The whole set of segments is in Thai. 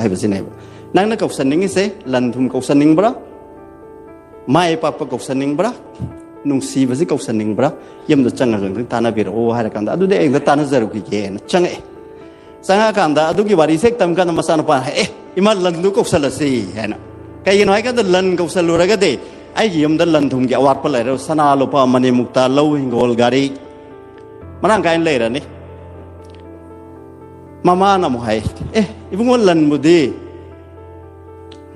ให้เป็นสิ่งไหนนั่งนักกบสันนิงเสลันทุมกบสันนิงบระไม่ปักประกบสันนิงบระนุ่งสีบสิกบสันนิงบระย่ำตัวจังกันถึงตานาบิรโอให้กันดาดูเด็กตานาเจรุกิเกนจังสังกันดาดูกี่วาริเซกตามกันมาสานปานอิมาลันดูกบสัลสีเห็นนะใครยังไงก็ดันลันกบสัลลูระก็ได้ไอ้ย่ำดันลันทุมกี่อวาร์ปเลยเราสนาลุปามันมุกตาเล่าหิงโกลการีมันร่างกายเลยนะนี่มาหน้าหมายอีพวกมันลันบุดี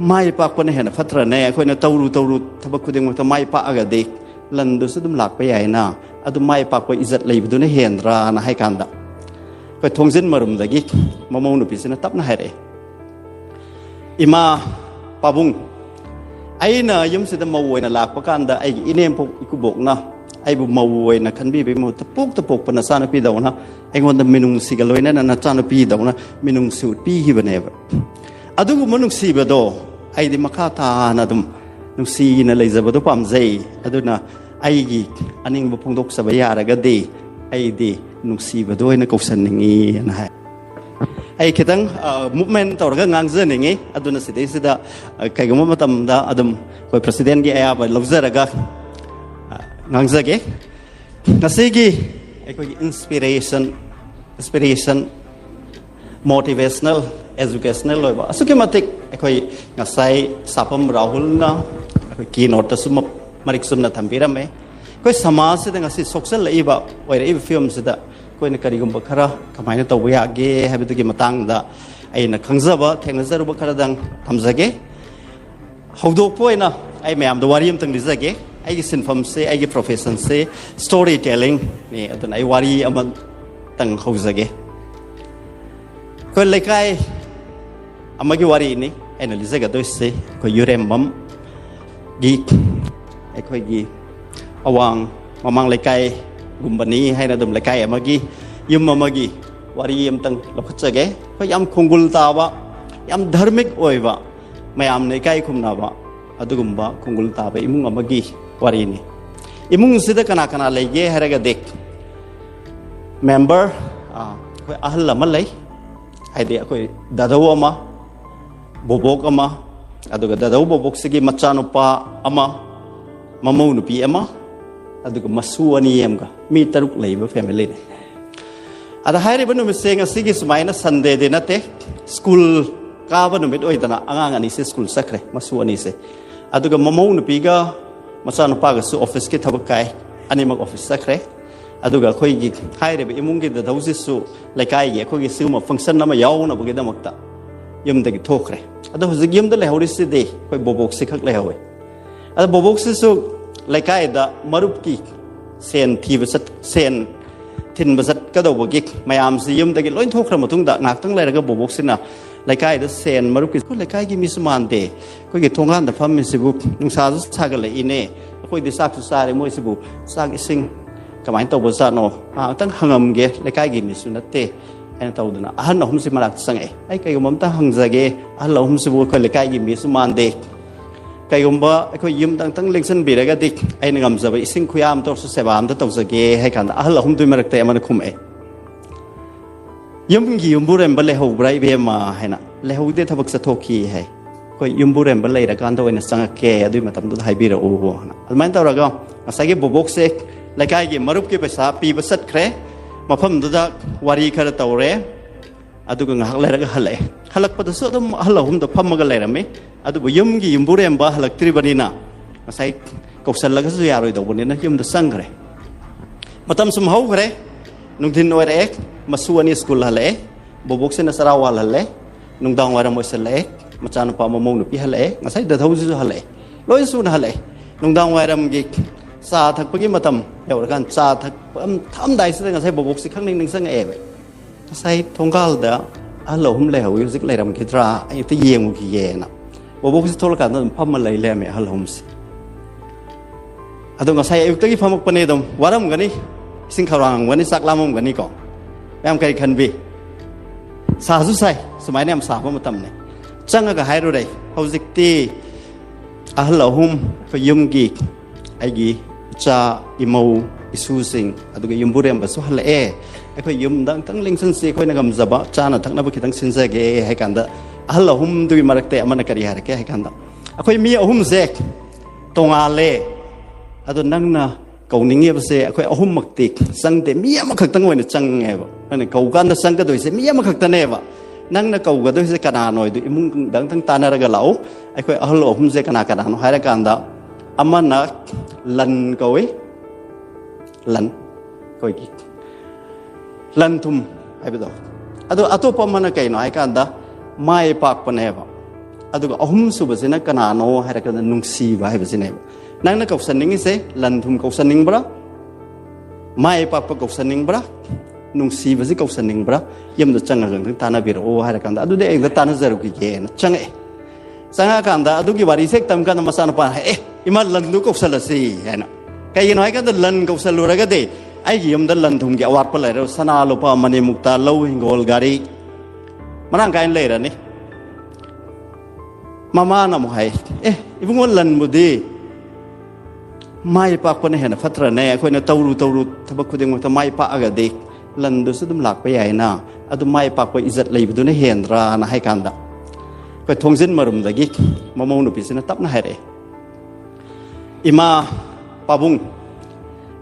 ไม่ปากคนเห็นฟัตรเนี่ยคนน่ะตัวรู้ถ้าบักคุณเองมันทำไมปากอะไรเด็กลันดูสุดมันหลักไปใหญ่น่ะอะดูไม่ปากไปอิจฉาเลยบุดูเนี่ยเห็นรานะให้กันดะก็ทงสินมารุมตะกี้มามองหนุ่มพิเศษนะตับนะให้เลยอิมาปาบุงไอ้น่ะยมสิทธิ์มาวัยน่ะหลักประกันดะไอ้อินเนมพวกอิกุบกนะไอ้บุมาวัยน่ะขันบีไปมาตะปุกปนัสานปีดาวนะไอ้คนนั้นมินุงสิกลอยนั่นน่ะจานปีดาวนะมินุงสุดปีฮิบันเอฟอะดูมันนุงสีบดอไอ้ดิมาข้าตานะดุมนุงสีนั่นเลยจะบดอความใจอะดูนะไอ้กี่อันนี้บุพงดกสบายอะไรก็ดีไอ้ดีนุงสีบดอนะกุศลอย่างงี้นะฮะไอ้คิดตั้งmovementตัวก็งานเรื่องอย่างงี้อะดูนะสิเดสิดาใครก็มาทำดาอะดูคอยประธานกี่ไอ้ไปลงเจอร์ก็งานเรื่องกี่นั่นสิกี่ไอ้คอย inspiration motivational educational เลยว่าสุขีมาติกไอ้คอยงั้นใส่สับปะรดราหุลนะไอ้คอยกีนอตสมุมาริกสุนนะทำปีระไหมคอยสมาสิแต่งั้นสิสุขสันต์เลยบ่ว่าไอ้ฟิล์มสิแต่คอยนักการิกุมบักขระทำไมเนี่ยตัววิอาเกให้เป็นตัวกี่มาตั้งด่าไอ้นักขังซะบ่เทคนิครูบักขระดังทำซะเกเขาดูป่วยนะไอ้แม่อมตัววารีมตั้งดิซะเกไอ้สินฟอร์มเซไอ้ profession เซ storytelling นี่ตัวไอ้วารีอมันตั้งเขาซะเกก็เลยใครอามากี่วารีนี่ไอ้นั่นลิซะก็ตัวเสก็ยูเรมมัมกีไอ้คอยกีอวังมามังเลยใครกุมบันนี้ให้นะดมเลยใครอามากี่ยมมากี่วารียมตั้งเราเข้าใจแกก็ยำคงกุลตาวะยำธรรมิกโอยวะไม่ยำในใครคุมนาวะอะดูกุมบะคงกุลตาไปอิมุงอามากี่วารีนี่อิมุงสิเดกันอาเลยเย่ให้เราก็เด็ก member ก็อาหลัมเลยไอ้เด็กก็ดาดาวมาbobok ama aduga dadau bobok segi macano pa ama mamau nupi ama aduga masuani emga mi taruk leiba family ne ada haire banu mesenga sigi sumaina sunday de nate school ka banu mit oidana angang ani se school sakre masuani se aduga mamau nupi ga macano pa ga su office ke thabakai ani mag office sakre aduga khoi gi haire be imung gi dadau su laikai ge khoi gi su ma function na ma yaw na bugi da maktaยมตะกี้ทุกข์เลยแต่หัวใจยมตะเลยหาริสิเดย์ไปบวกสิขักเลยหาวิแต่บวกสิสุเลยกายดะมารุปกี้เซนทีบสัตเซนทินบสัตก็ดูบวกิกไม่อามสิยมตะกี้ล้วนทุกข์เลยมาทุ่งดะหนักตั้งเลยแล้วก็บวกสินะเลยกายดะเซนมารุปกี้ก็เลยกายกิมีสมานเดย์ก็กิทงานแต่ฟังมีสิบุนุ่งสาสุสากันเลยอินเน่ก็ดิสักสุสาเลยมวยสิบุสักอิสิงก็หมายถึงบสัตโนตั้งหังมเกเลยกายกิมีสุนัตเตไอ้ตัวดูนะฮันเราหุ่มสิมาลักสังไอ้ใครก็มั่งตั้งหังใจฮันเราหุ่มสิบุคคลเลยใครยิมมีสมานเด็กใครก็บ่ไอ้คนยิมตั้งเล็กสันบีแล้วก็ดิไอ้หนึ่งอันจะไปสิ่งคุยามตัวสุดเสบามตัวตัวใจให้กันฮันเราหุ่มตัวมาลักแต่มันคุ้มยิมกี่ยิมบุเรมบัลเลยหูไบรเบียมาให้นะเลยหูเดทับกษะทอกีให้ก็ยิมบุเรมบัลเลยรักกันตัวเองสังเกตด้วยมาทำตัวให้บีเราโอ้โหนะอันนั้นตัวเราก็อาศัยบุบกเสกเลยใครยิมมารุปกี่ภาษาปีภาษาเครมาพัมดูจากวารีคาร์ตาวเร่อะดูก็งักเลยแล้วก็ฮัลเลยฮัลลักปัตสุดต้องฮัลเราหุ่มตัวพัมมากันเลยนะมั้ยอะดูบ่ยมกี่ยมบุเรมบ้าฮัลลักทรีบันนี่นะมาใส่กบสันลักก็สุยารุยตัวบนนี้นะยมตัวสังเครมาทำสมหูเครนุ่งทินวัยเอกมาส่วนนี้สกุลฮัลเลยบ่บุกเส้นสระวาลฮัลเลยนุ่งดองวัยรำมวยเสลเลยมาจานุปามามงนุปีฮัลเลยมาใส่เดือดทุ่งสุฮัลเลยลอยสุนฮัลเลยนุ่งดองวัยรำกิซาทักเมื่อกี้มาทำเดี๋ยวกันซาทักทำได้สิ่งอะไรใช้บวกสิครั้งหนึ่งสิ่งเอ๋ไปใช้ทงกาลเด้อฮัลโหลผมเลยอยู่สิ่งอะไรรำคิดราไอ้ที่เยี่ยมกี่เย่นะบวกสิโทรกันนั่นพัมมาเลยเลยไหมฮัลโหลผมสิอะตรงก็ใช้อุตกิพัมกปนีดมวารำกันนี่สิ่งขรังวันนี้สักลามกันนี่ก่อนแอมใครคันบีซาสุใส่สมัยนี้แอมสาพมาทำเนี่ยจังก็หายรู้ได้เขาสิที่ฮัลโหลผมก็ยุ่งกี่ไอ้กี่จ้าอิมูอิสูสิงอะดูก็ยมบุเรียมบัสุฮัลเล่ไอ้ ค่อยยืมดังทั้งลิงสันซีค่อยนักจับจานะทั้งนับคิดทั้งสินเซกให้กันดะฮัลโหลหุ่มดูมารักเตะมันนักเรียนให้กันดะค่อยมีหุ่มเซกตรงอาเล่อะตัวนั่งนะเกาหนิงเงียบเสียค่อยหุ่มมักติกสังเตมีอะมักขัดตั้งไว้ในจังไงวะมันเกากันนะสังก็โดยเสียมีอะมักขัดตั้งเนวะนั่งนะเกาก็โดยเสียกันหน่อยดูมุงดังทั้งตานาระกะเหลาไอ้ค่อยฮัลโหลหุ่มเซกันหน่อยให้กันดะอามันนักลันเกาไว้ลันค่อยกี่ลันทุมไอ้เบดอะตัวปมันนักไก่หน่อยกันดะไม่ปากปนเนวะอะตัวก็หุ่มสุบเสนักกันหน่อยให้กันนุ่งสีบให้เบสเนวนั่งนักกษันนิงเสลันทุมกษันนิงบระไม่ปากปกษันนิงบระนุ่งสีบสิกษันนิงบระยามตัวจังเรื่องทั้งตานาบิโรให้กันดะอะตัวเด็กตานาเจรุกิเกนจังสังหากันดะอะตัวกี่วาริเสกตามกันมาสานปานให้อิมันลันดูกษันละสิเห็นใครน้อยกันดะลันกษันลูระกันเดไอ้ยามดะลันทุมกี่อวาร์ปเลยเราสนาลุปามันมุกตาลูหิงโกลการีมันนั่งกันเลยนะนี่มาหน้ามุให้อีพวกมันลันบุดีไม่ปากคนเห็นฟัตระเนี่ยคนเนี่ยตาวรูทับคุดึงมันทำไมปากอะไรเด็กลันดูสุดมันหลักไปใหญ่น่ะอะดูไม่ปากไปอิจฉาเลยบุดูเนี่ยเห็นรานะให้กันดะก็ทงเส้นมารุมตะกี้มาโมนุปิสินะตับนะให้เลยอิมาปาบุง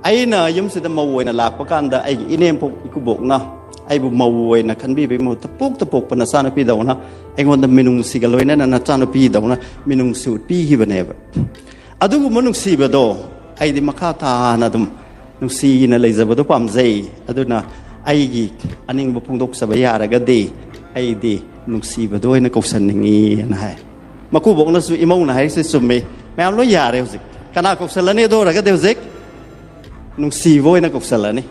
ไอ้น่ะยมสิดมาวยน่ะหลักประกันดะไอ้อินเอ็มพวกอิกุบกนะไอ้บุมาวยน่ะขันบีไปมาตะปุกปนสานปีดาวนะไอ้คนนั้นมินุงสิกลอยนั่นน่ะจานปีดาวนะมินุงสูดปีฮิบเนบอะดูมันนุงสีบดอไอ้ดิมาข้าตานะดุมนุงสีนั่นเลยจะบดความใจอะดูนะไอ้กีอันนี้บุพงดกสบายอะไรก็ดีไอ้ดีนุงสีบดด้วยนะกุศลนี้นะฮะมาคู่บอกนะสุอิมงนะให้สิสุมีแม้เอาล้อยาเร็วสิขณะกุศลนี้ดูอะไรก็เดียวสินุงสีบวยนะกุศลนี้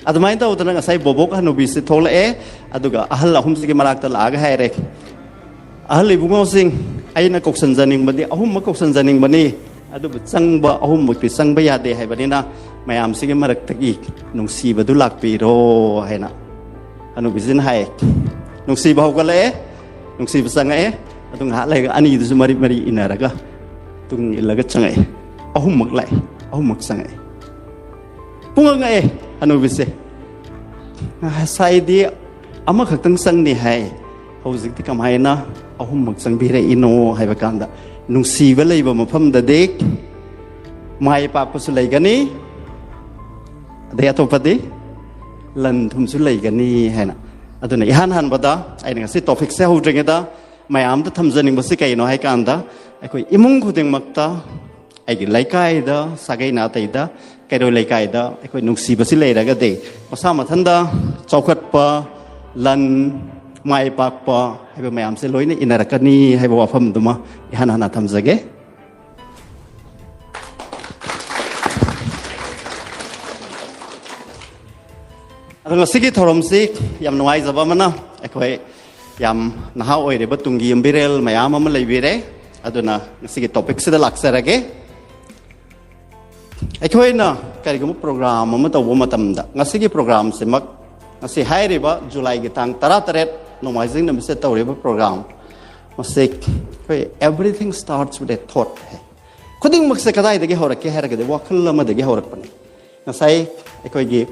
อะทำไมตัวตัวนั้นก็ใส่บบกฮันนูบิสิทอลอะดูก็อะฮัลละหุ่มสิกิมารักตลาดก็ให้เร็กอะฮัลลิบุงเอาสิงไอ้นักกุศลจันนิงบันนี้อะหุ่มมากุศลจันนิงบันนี้อะดูสังบะอะหุ่มบุตรสังบะยาเดให้บันนี้นะไม่อามสิกิมารักตะกี้นุงสีบดูหลักปีโรให้นะฮันนูบิสินให้นุงสีบะฮุกันเลยนุงสีบสังเอะตุงหาอะไรก็อันนี้ดูสมาริอินาระก็ตุงอิลละก็จังอะหุ่มมักเลยอะหุ่มมักสังปุ่งไงฮันนูบิสิใส่ดีอามาขัดตั้งสังนี่ให้เขาสิ่งที่ทำให้นะเอาหุ่มมักสังบีเรอิโนให้ประกันดะนุ่งสีเวลัยบ่มาพัมดะเด็กไม่ปากสุลัยกันนี่เดี๋ยวตัวพอดีลันทุมสุลัยกันนี่ให้นะอะตัวนี้ฮันบัดดะไอ้เนี่ยสิท็อปิกเซฮูดริงดะไม่อามจะทำจันนิงบัสิกัยโนให้กันดะไอ้คุยอิมุงคุดึงมักตาไอ้กิไลกายดะสักไอ้นาตัยดะแกโดยไลกายดะไอ้คุยนุ่งสีบัสิเลยดะก็เด็กภาษามาทันดะจอขัดปะลันไม่ปากปะให้ไปไม่อามเสลอยนี่อินารักนี่ให้บอกว่าพัมตัวมาฮันทำจักเกอันนั้นสิ่งที่ทรมสิยามหน่วยจะบ้ามันนะไอ้คุยยามน่าเอาไอ้เรื่องตุงกียมบิเรลไม่อามมันเลยบิเรอันนั้นสิ่งที่ท็อปิกสิ่งที่หลักเสร็จเกไอ้คุยนะการที่มุกโปรแกรมมันตัวมันทำได้งั้นสิ่งที่โปรแกรมสิมักงั้นสิ่งให้ริบะจุลัยกิตังตระเตร็ดน้องหมายสิ่งนั้นไม่ใช่ตัวริบะโปรแกรมมันสิ่งคุย everything starts with a thought คนที่มักจะกระไดเด็กหัวรักแค่ให้รักเด็กว่าขึ้นละมาเด็กหัวรักปนงั้นสิ่งไอ้คุยกี่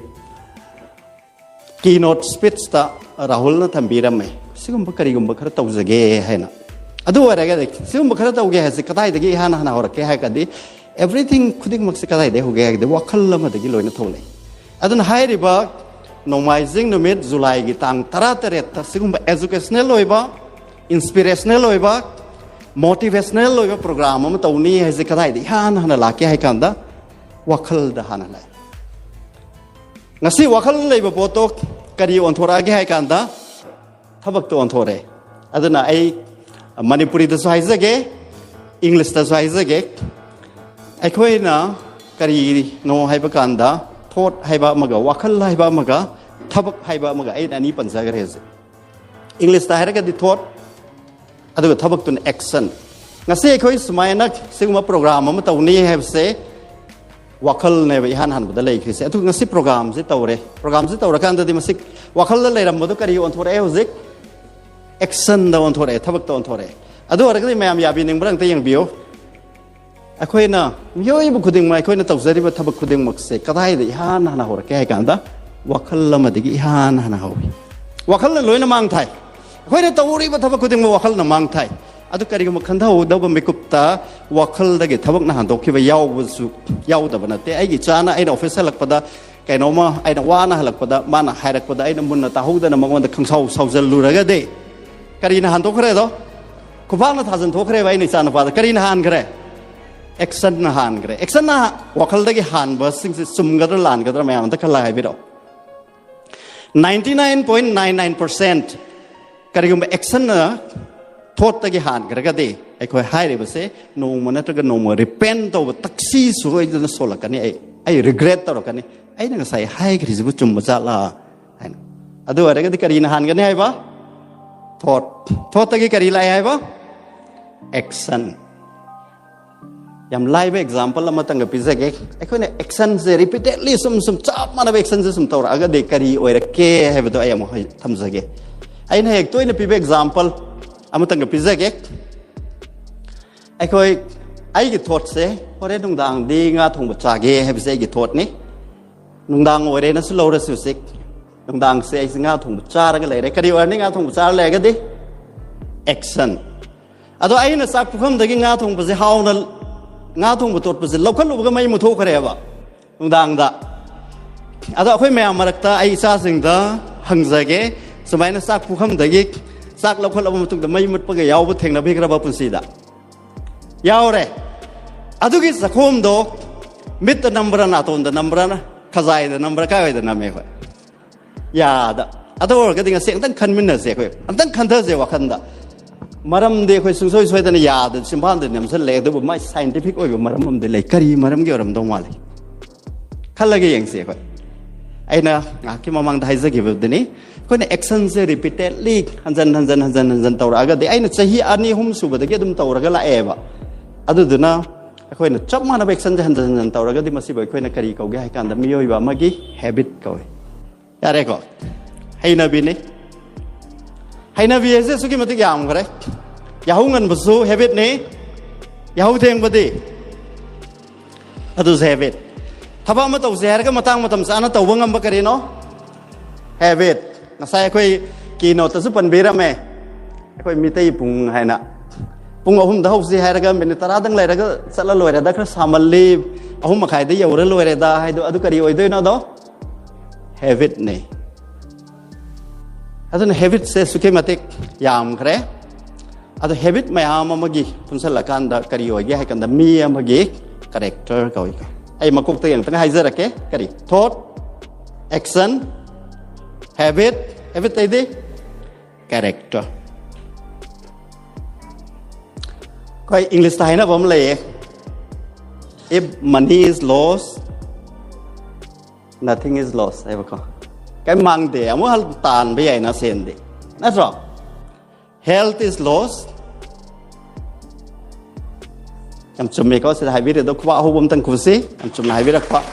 keynote speech ta rahul na thambira me sigum bakari gum bakara tawjage hai na adu wara ga dek sigum bakara tawge hai se kadai degi hana hana hor ke hai kadi everything khudik mak se kadai de hoge de wakhal lama degi loina thole adun hai riba nomaizing no mit july gi tang tara tare ta sigum educational loiba inspirational loiba motivational loiba program ma tawni hai se kadai de hana hana la ke hai kanda wakhal da hana lai ngasi wakhal leiba potok kari on thora ge hai kanda thabak to on thore aduna ai manipuri da sai zage english da sai zage ai khoi na kari no hai ba kanda thot hai ba maga wakhal hai ba maga thabak hai ba maga ai ani pansa ga reze english da hai ga di thot adu thabak tun action ngasi khoi smai na singma program ma tawni have se wakhal ne ba ihan han ba lei khise atu ngasi program je tawre kan da di masik wakhal la leiram bodu kari on thore hozik action da on thore thabak ta on thore adu ara ga mayam ya bi ning brang ta yang bio akhoi na yoi bu khuding mai khoi na tawzari ba thabak khuding mak se kadai da ihan han hor ke kan da วกขัลละมาดิกิฮานฮานาฮาววกขัลละลอยน้ำมังไทยคอยตัวรีบทับกุฎิมวกขัลน้ำมังไทยอะตุการิกมักขันเท่าดาวบัมบิกุปตาวกขัลดักทับกนะฮันโตคิวยาวบุษยาวดับนะเตะไอ้กิจานะไอ้ออฟฟิศหลักปดาไก่นอมาไอ้นวานะหลักปดาบ้านหายหลักปดาไอ้นมุนนะตาหูดนะมังวันตะขังเศร้าเจลูระกะเดการินะฮันโตเครดคุบ้านนะท่าจันโตเครไว้ในจานปดาการินะฮันเครเอ็กซ์นะฮันเครเอ็กซ์นะวกขัลดักฮันบัสซิงซุ่มกัดลานกัดไม่เอามันตะขัลลายไปดอก99.99% การิกุมเอ็กซ์นะโทษตะกี้หันกระดีไอ้คอยให้เลยว่าเซ่โนมันนั่นตะกี้โนมันรีเพนต์ตัวตักซี่สวยจนโซลักกันนี่ไอ้ regret ตัวกันนี่ไอ้นั่นก็ใส่ให้กริสบุจุ่มมาจัดละอะดูอะไรก็ที่การินหันกันนี่ไอ้ปะโทษตะกี้การิไล่ไอ้ปะเอ็กซ์นยามไล่ไป example ละมาตั้งกับพิเศษไอ้คนเนี่ย action เสรี repeatedly สมจับมันเอา action สมตัวอาก็เด็กการีโอ้ยระเกะให้ไปตัวไอ้ยังไม่ทำสักไอ้เนี่ยตัวนี้พิเศษ example อามาตั้งกับพิเศษไอ้คนไอ้กิจโทษเสียเพราะเรื่องต่างๆดีงาทงบัจจากให้พิเศษกิจโทษนี่ต่างๆโอ้ยเรื่องนั้นสุดโลระสุดสิต่างๆเสียงาทงบัจจาระกันเลยการีโอ้ยนี่งาทงบัจจาระเลยก็ดี action อะตัวไอ้เนี่ยสักพวกมันตะกี้งาทงบัจจาระนั่นงาทุ่งประตูประสิทธิ์เราคนรู้ก็ไม่มุทุกข์อะไรวะตรงดังดะอาจจะคุยแม่มารักตาไอ้ซาสิงตาหังใจเกสมัยนั้นสักผู้คำตะกี้สักเราคนเรามุทุกข์แต่ไม่มุดปะเกยาวบุเทงนับพิกระบปุ่นสีดะยาวเลยอาตุกิสักคมโดมิตรนัมบรานาตุนเดนัมบรานะขจายเดนัมบราก้าวเดนัมเอค่อยยาดะอาตุว่าก็ดิ่งเสียงตั้งคันมินเนอร์เสียค่อยอันตั้งคันเธอเสียวะคันดะมารำเด็กคนสุดสวยๆแต่เนี่ยยาเดินสิมพันเดินเนี่ยมันเล็กแต่ว่าไม่ scientific โอ้ยมารำมันเด็กเลยการีมารำเกี่ยวรำตรงมาเลยขั้นละกี่อย่างเสียคนไอ้นะคิดมามังได้สักกี่แบบนี้คนเนี่ย action เสรี repeatedly ฮันซันตัวระก็เดี๋ยวไอ้เนี่ยชี้อันนี้หุ่มสูบแต่ก็ดุมตัวระก็ละเอวะอะดูนะคนเนี่ยจับมาหน้า action ฮันซันตัวระก็ที่มาสิบ่อยคนเนี่ยการีเขาแก่ให้กันแต่มีอยู่ว่าเมื่อกี้ habit เขาอย่าเรียกให้นาบินี่ให้นาวีเอเซสุกิมาติกยามกันเลยยาหูเงินบุษูเฮบิตนี้ยาหูเทียงปฏิอะดูเฮบิตถ้าว่ามาตัวเสียก็มาตั้งมาทำสารตัววงเงินบักรีเนาะเฮบิตนักใส่คุยกินเอาแต่สุพรรณบีระเมย์คุยมีแต่ปุ่งให้นะปุ่งเอาหุ่มเท้าสีให้แล้วก็เป็นตราดังเลยแล้วก็สัตว์ละลอยแล้วก็สามัญลีเอาหุ่มมาขายได้ยาวละลอยเลยได้ให้ดูอะดูการีโอ้ยด้วยเนาะดูเฮบิตนี้อะตัวนี้ habit เสสุขีมาติกยามครับอะตัว habit ไม่เอามาเมื่อกี้พุ่งสลักกันดากรีโอยให้กันดามีเมื่อกี้ character เขาอีกไอ้มาคุกตัวอย่างตั้งให้เจอระเกะกรี thought action habit อะไรดี character ก็อังกฤษไทยนะผมเลย if money is lost nothing is lost ไอ้พวกcái mang để muốn hal tàn bây giờ nó xem đi, that's right. Health is lost. Em chụp mấy cái sẽ hay biết được qua hôm tân cú sĩ, em chụp hay biết được qua.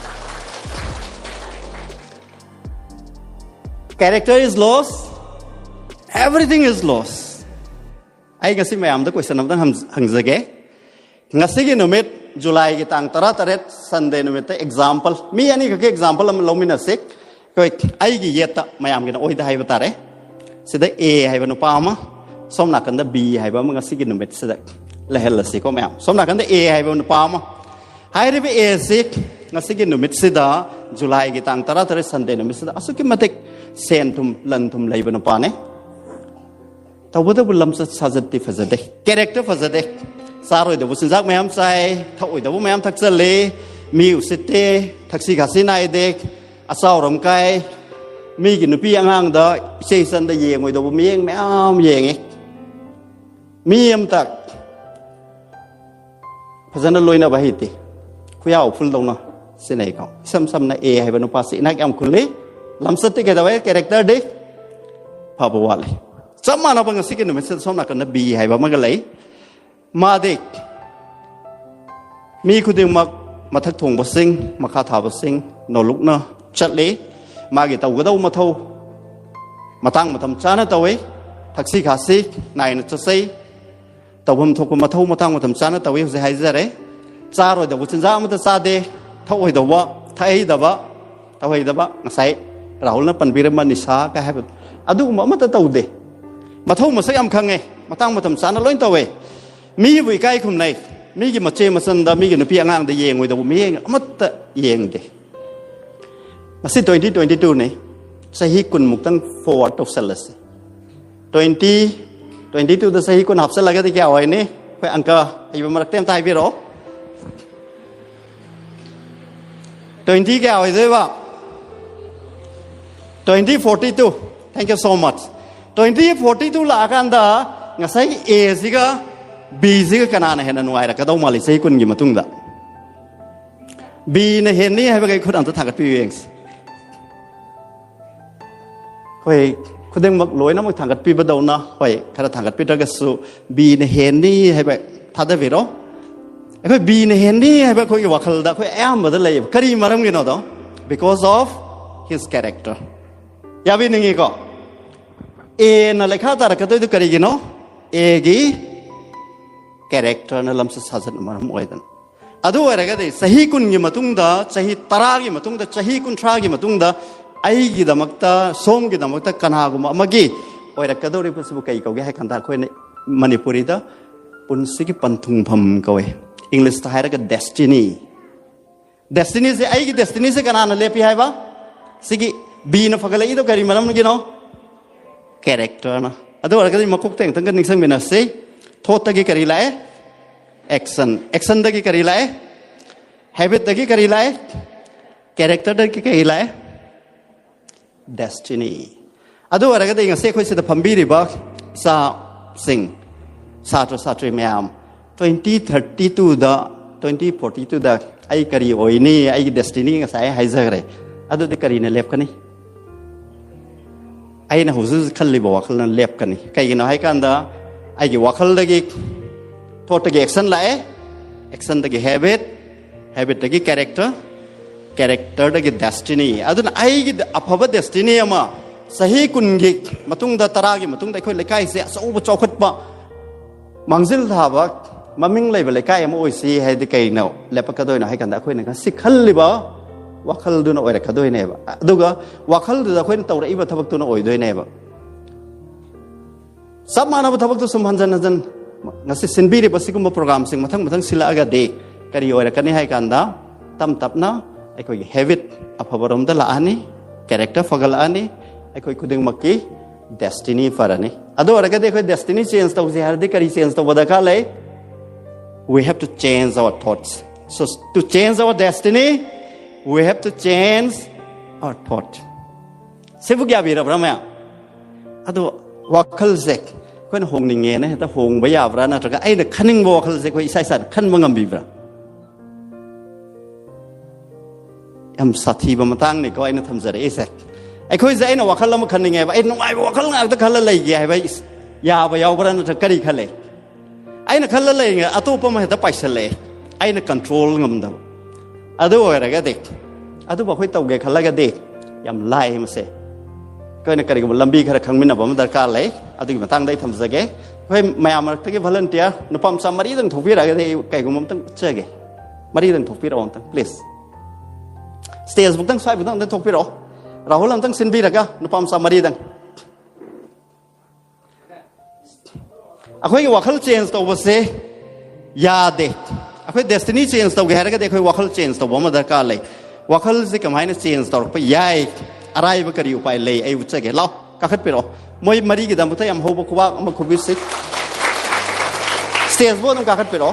Character is lost. Everything is lost. Ai cái gì mà em đó question em đó hàng giờ cái. Ngày xưa cái nomad July cái tang tara taret Sunday nomad cái example. Mi anh cái example em lâu mình nóiก็ไอ้กี่เยอะไม่ยามกันโอ้ยได้ให้บ้าตาเร่สุดท้าย A ให้บ้านป้ามาสมนักกันได้ B ให้บ้านมึงก็สิ่งนึงเป็นสุดท้ายเลยเฮลสิก็ไม่ยามสมนักกันได้ A ให้บ้านป้ามาให้ได้ไป A สิงั้นสิ่งนึงเป็นสุดท้ายจุลายกี่ตังตระตระสันเดย์นึงเป็นสุดท้ายสุดที่มาเด็กเซนทุมลันทุมเลยบ้านป้าเนี่ยแต่ว่าถ้าบุญลำสัจจะที่ฟังเด็กคาแรคเตอร์ฟังเด็กสารเดี๋ยวบุษจักไม่ยามใจถ้าโอ้ยเดี๋ยวไม่ยามทักษะเลยมีอุสิตเตทักษิกาสินายเด็กอาสาวรำไก่มีกินพี่ยังห่างเด้อเชี่ยสันได้ยังไงตัวมียังไม่เอายังไงมียมตักเพราะฉะนั้นลอยน่ะบาหิติคุยเอาฟุ้งลงเนาะสิ่งไหนเขาซ้ำๆนะเอให้บรรลุภาษีนักแอมคุณเลยลำสติกันเอาไว้คาแรคเตอร์ดิพาบวาเลยสมัยนั้นบางสิ่งนึงมันสมนักกันนะบีให้บ้างมันก็เลยมาเด็กมีคุณดึงมาทักทวงบสิ่งมาคาถาบสิ่งนลุกเนาะชัดเลยมาเกี่ยวกับตัวมาเท่ามาตั้งมาทำชานะตัวเองทักษิขาสินายนัทสิตัวผมทุกคนมาเท่ามาตั้งมาทำชานะตัวเองจะให้เจอเลยจ้าเราเดี๋ยวฉันจะมาตัดสาเดเท่าไหร่ตัววะเท่าไหร่ตัววะเท่าไหร่ตัววะนั่นใช่ เราเล่นปันบิรมันนิสาก็ให้อดูมาตะตัวเดมาทุ่มมาใส่ยำคังไงมาตั้งมาทำสารล้อยตัวเวมีวิกัยคุมในมีกี่มาเจมาสันดามีกี่นพี่งานได้เยงไว้แต่มีเองมาตะเยงเดมาสิตัวที่นี่สหิกุนมุกตั้ง 4 out of 22ตัวสหิกุนหับเสร็จแล้วก็ที่แกเอาไว้นี่ไปอังกะไอ้บมารักเต็มตายพี่หรอ20 แกเอาไว้ด้วยว่า2042 thank you so much 2042 lah kan dah ngasai A siga B siga kanan henna nuai ra kadau mali sei kun gi matung da B ne hen ni hai bagai khud an ta thakat pi weng hoi khudeng mak loi na mak thakat pi badau na hoi khara thakat pi daga su B ne hen ni hai ba thada ve ro hoi B ne hen ni hai ba khoi gi wakhal da khoi am ba da lai kari maram gi no do because of his character ya bi ningi ko A na lekha tara ka tu kari gi no A gi character na lam sa sajan maram oi dan adu ara ga dei sahi kun gi matung da sahi tara gi matung da sahi kun thra gi matung da ai gi damakta som gi damakta kana gu ma gi oi ra ka do ri pusu kai ko gi hai khanda khoi ne manipuri da pun si gi panthung pham ko we english ta hai ra ga destiny se ai gi destiny se kana na le pi hai ba si gi B na fagala i do kari maram gi no character na adu ara ga dei makuk teng tang ga ning sang mena se thot ta gi kari lai action da gi kari lai habit da gi kari lai character da gi kari lai destiny adu ara ga dei nga se khoi se da phambi ri ba sa sing satri mayam 2032 da 2042 da ai kari oi ni ai destiny nga sai hai ja re adu de kari ne lep kani ai na huzu khalli ba wakhal na lep kani kai gi na hai kan da ai gi wakhal da gi thot da gi action la action da gi habit da gi character da gi destiny adu na ai gi aphaba destiny ama sahi kun gi matung da tara gi matung da khoi lekai se so bu chokhat ba mangzil tha ba maming lai ba lekai ama oi si hai de kai no lep ka doi na hai kan da khoi na ka sikhal li ba wakhal du na oi ra ka doi ne ba aduga wakhal du da khoi na tawra iba thabak tu na oi doi ne ba sab mana ba thabak tu sumhan jan ngasi sinbi ri ba sigum program sing mathang sila aga de kari oi ra kani hai kan da tam tap na ai koi habit aphabarom da la ani character fagal ani ai koi khuding makki destiny farani adu ara ga de koi destiny change tau se har de kari change tau bada ka lai we have to change our thoughts so to change our destiny we have to change our thought sebu gya bi ra brahma adu wakhal se kon hong ni nge na ta hong ba ya bra na ta ai na khaning bo wakhal se ko isai san khan mangam bi bra am sathi ba matang ni ko ai na tham jare ese ai khoi zai na wakhal lam khan ni nge ba ai nong ai ba wakhal nga ta khal la lai ge ai ba ya ba yaw bra na ta kari khale ai na khal la lai nge atu pa ma ta paisal le ai na control ngam da adu ora ga de adu ba khoi tau ge khala ga de yam lai ma se ko na kari ga lambi khara khang min na ba ma darkar le adu gi matang dai tham jage khoi mayam ta gi volunteer no pam sam mari dang thopi ra ga de kai gum tang che ge mari dang thopi ra on tang please stage buk tang sai buk tang thopi ra rahul lam tang sin bi ra ga no pam sam mari dang akhoi gi wakhal change to ba se ya de akhoi destiny change to ge ha ra ga de khoi wakhal change to ba ma darkar le wakhal se kamai na change to pa yai arai ba kari upai le ai uche ge law ka khat pi ro moi mari gi dam ta yam ho ba kuwa ma khu bi se stage bo dam ka khat pi ro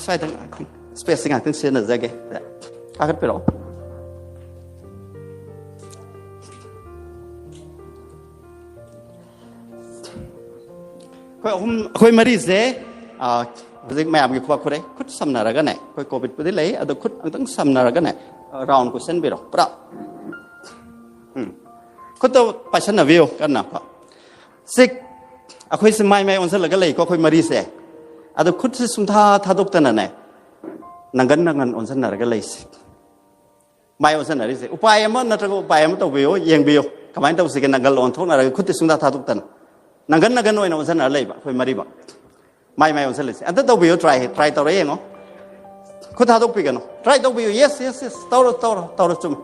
sai tang space nga tang se na za ge ka khat pi ro khoi mari se zik mayam gi khwa khore khut samna ra ga ne khoi covid pu de le adu khut ang tang samna ra ga ne round question bi ro pra khut to passion na view kan na pa sik akhoi se mai on sa la ga le ko khoi mari se adu khut se sum tha dok ta na ne nangan on sa na ra ga le se mai on sa na ri se upai am na tra ko upai am to view yeng view kamai to se ke nangal on thok na ra khut te sum tha dok ta nangan oi na on sa na le ba khoi mari ba mai on sa le se anta to view try to re ngo khut tha dok pi ga no try to view yes tau chum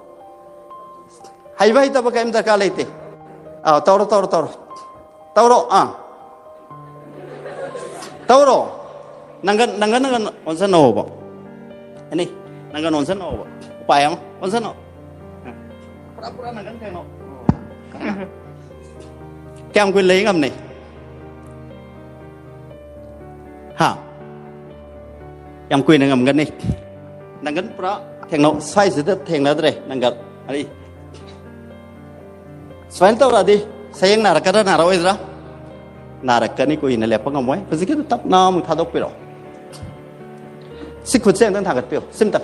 hay vậy ta bác em ta cả lấy tê tao rồi nangan onsen no bo ini nangan onsen no bo apa ya onsen no pura nangan kayak no kem gue lấy ngầm này ha yang gue ngầm gần này nangan pura thèn no sai sự thật thèn là đấy nangan ali selain tau tadi sayang narakada narawai zra narakani ko ina lepa ngamoy kasi kita tap na mong thadok pero sikut sayang tan thagat pero simtak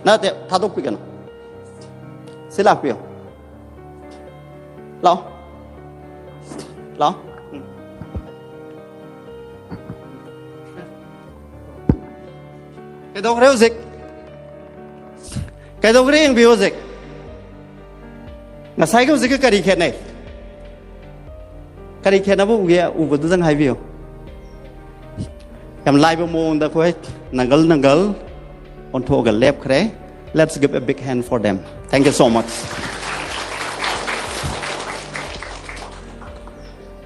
na te thadok pigan sila pero lao cái đâu rêu dịch cái đâu riêng biểu dịch na sai ko dịch cái khet này cái khet na bu ge u bu dang hai biểu kam lai bu mong da khoi nangal on tho ga lep khre let's give a big hand for them thank you so much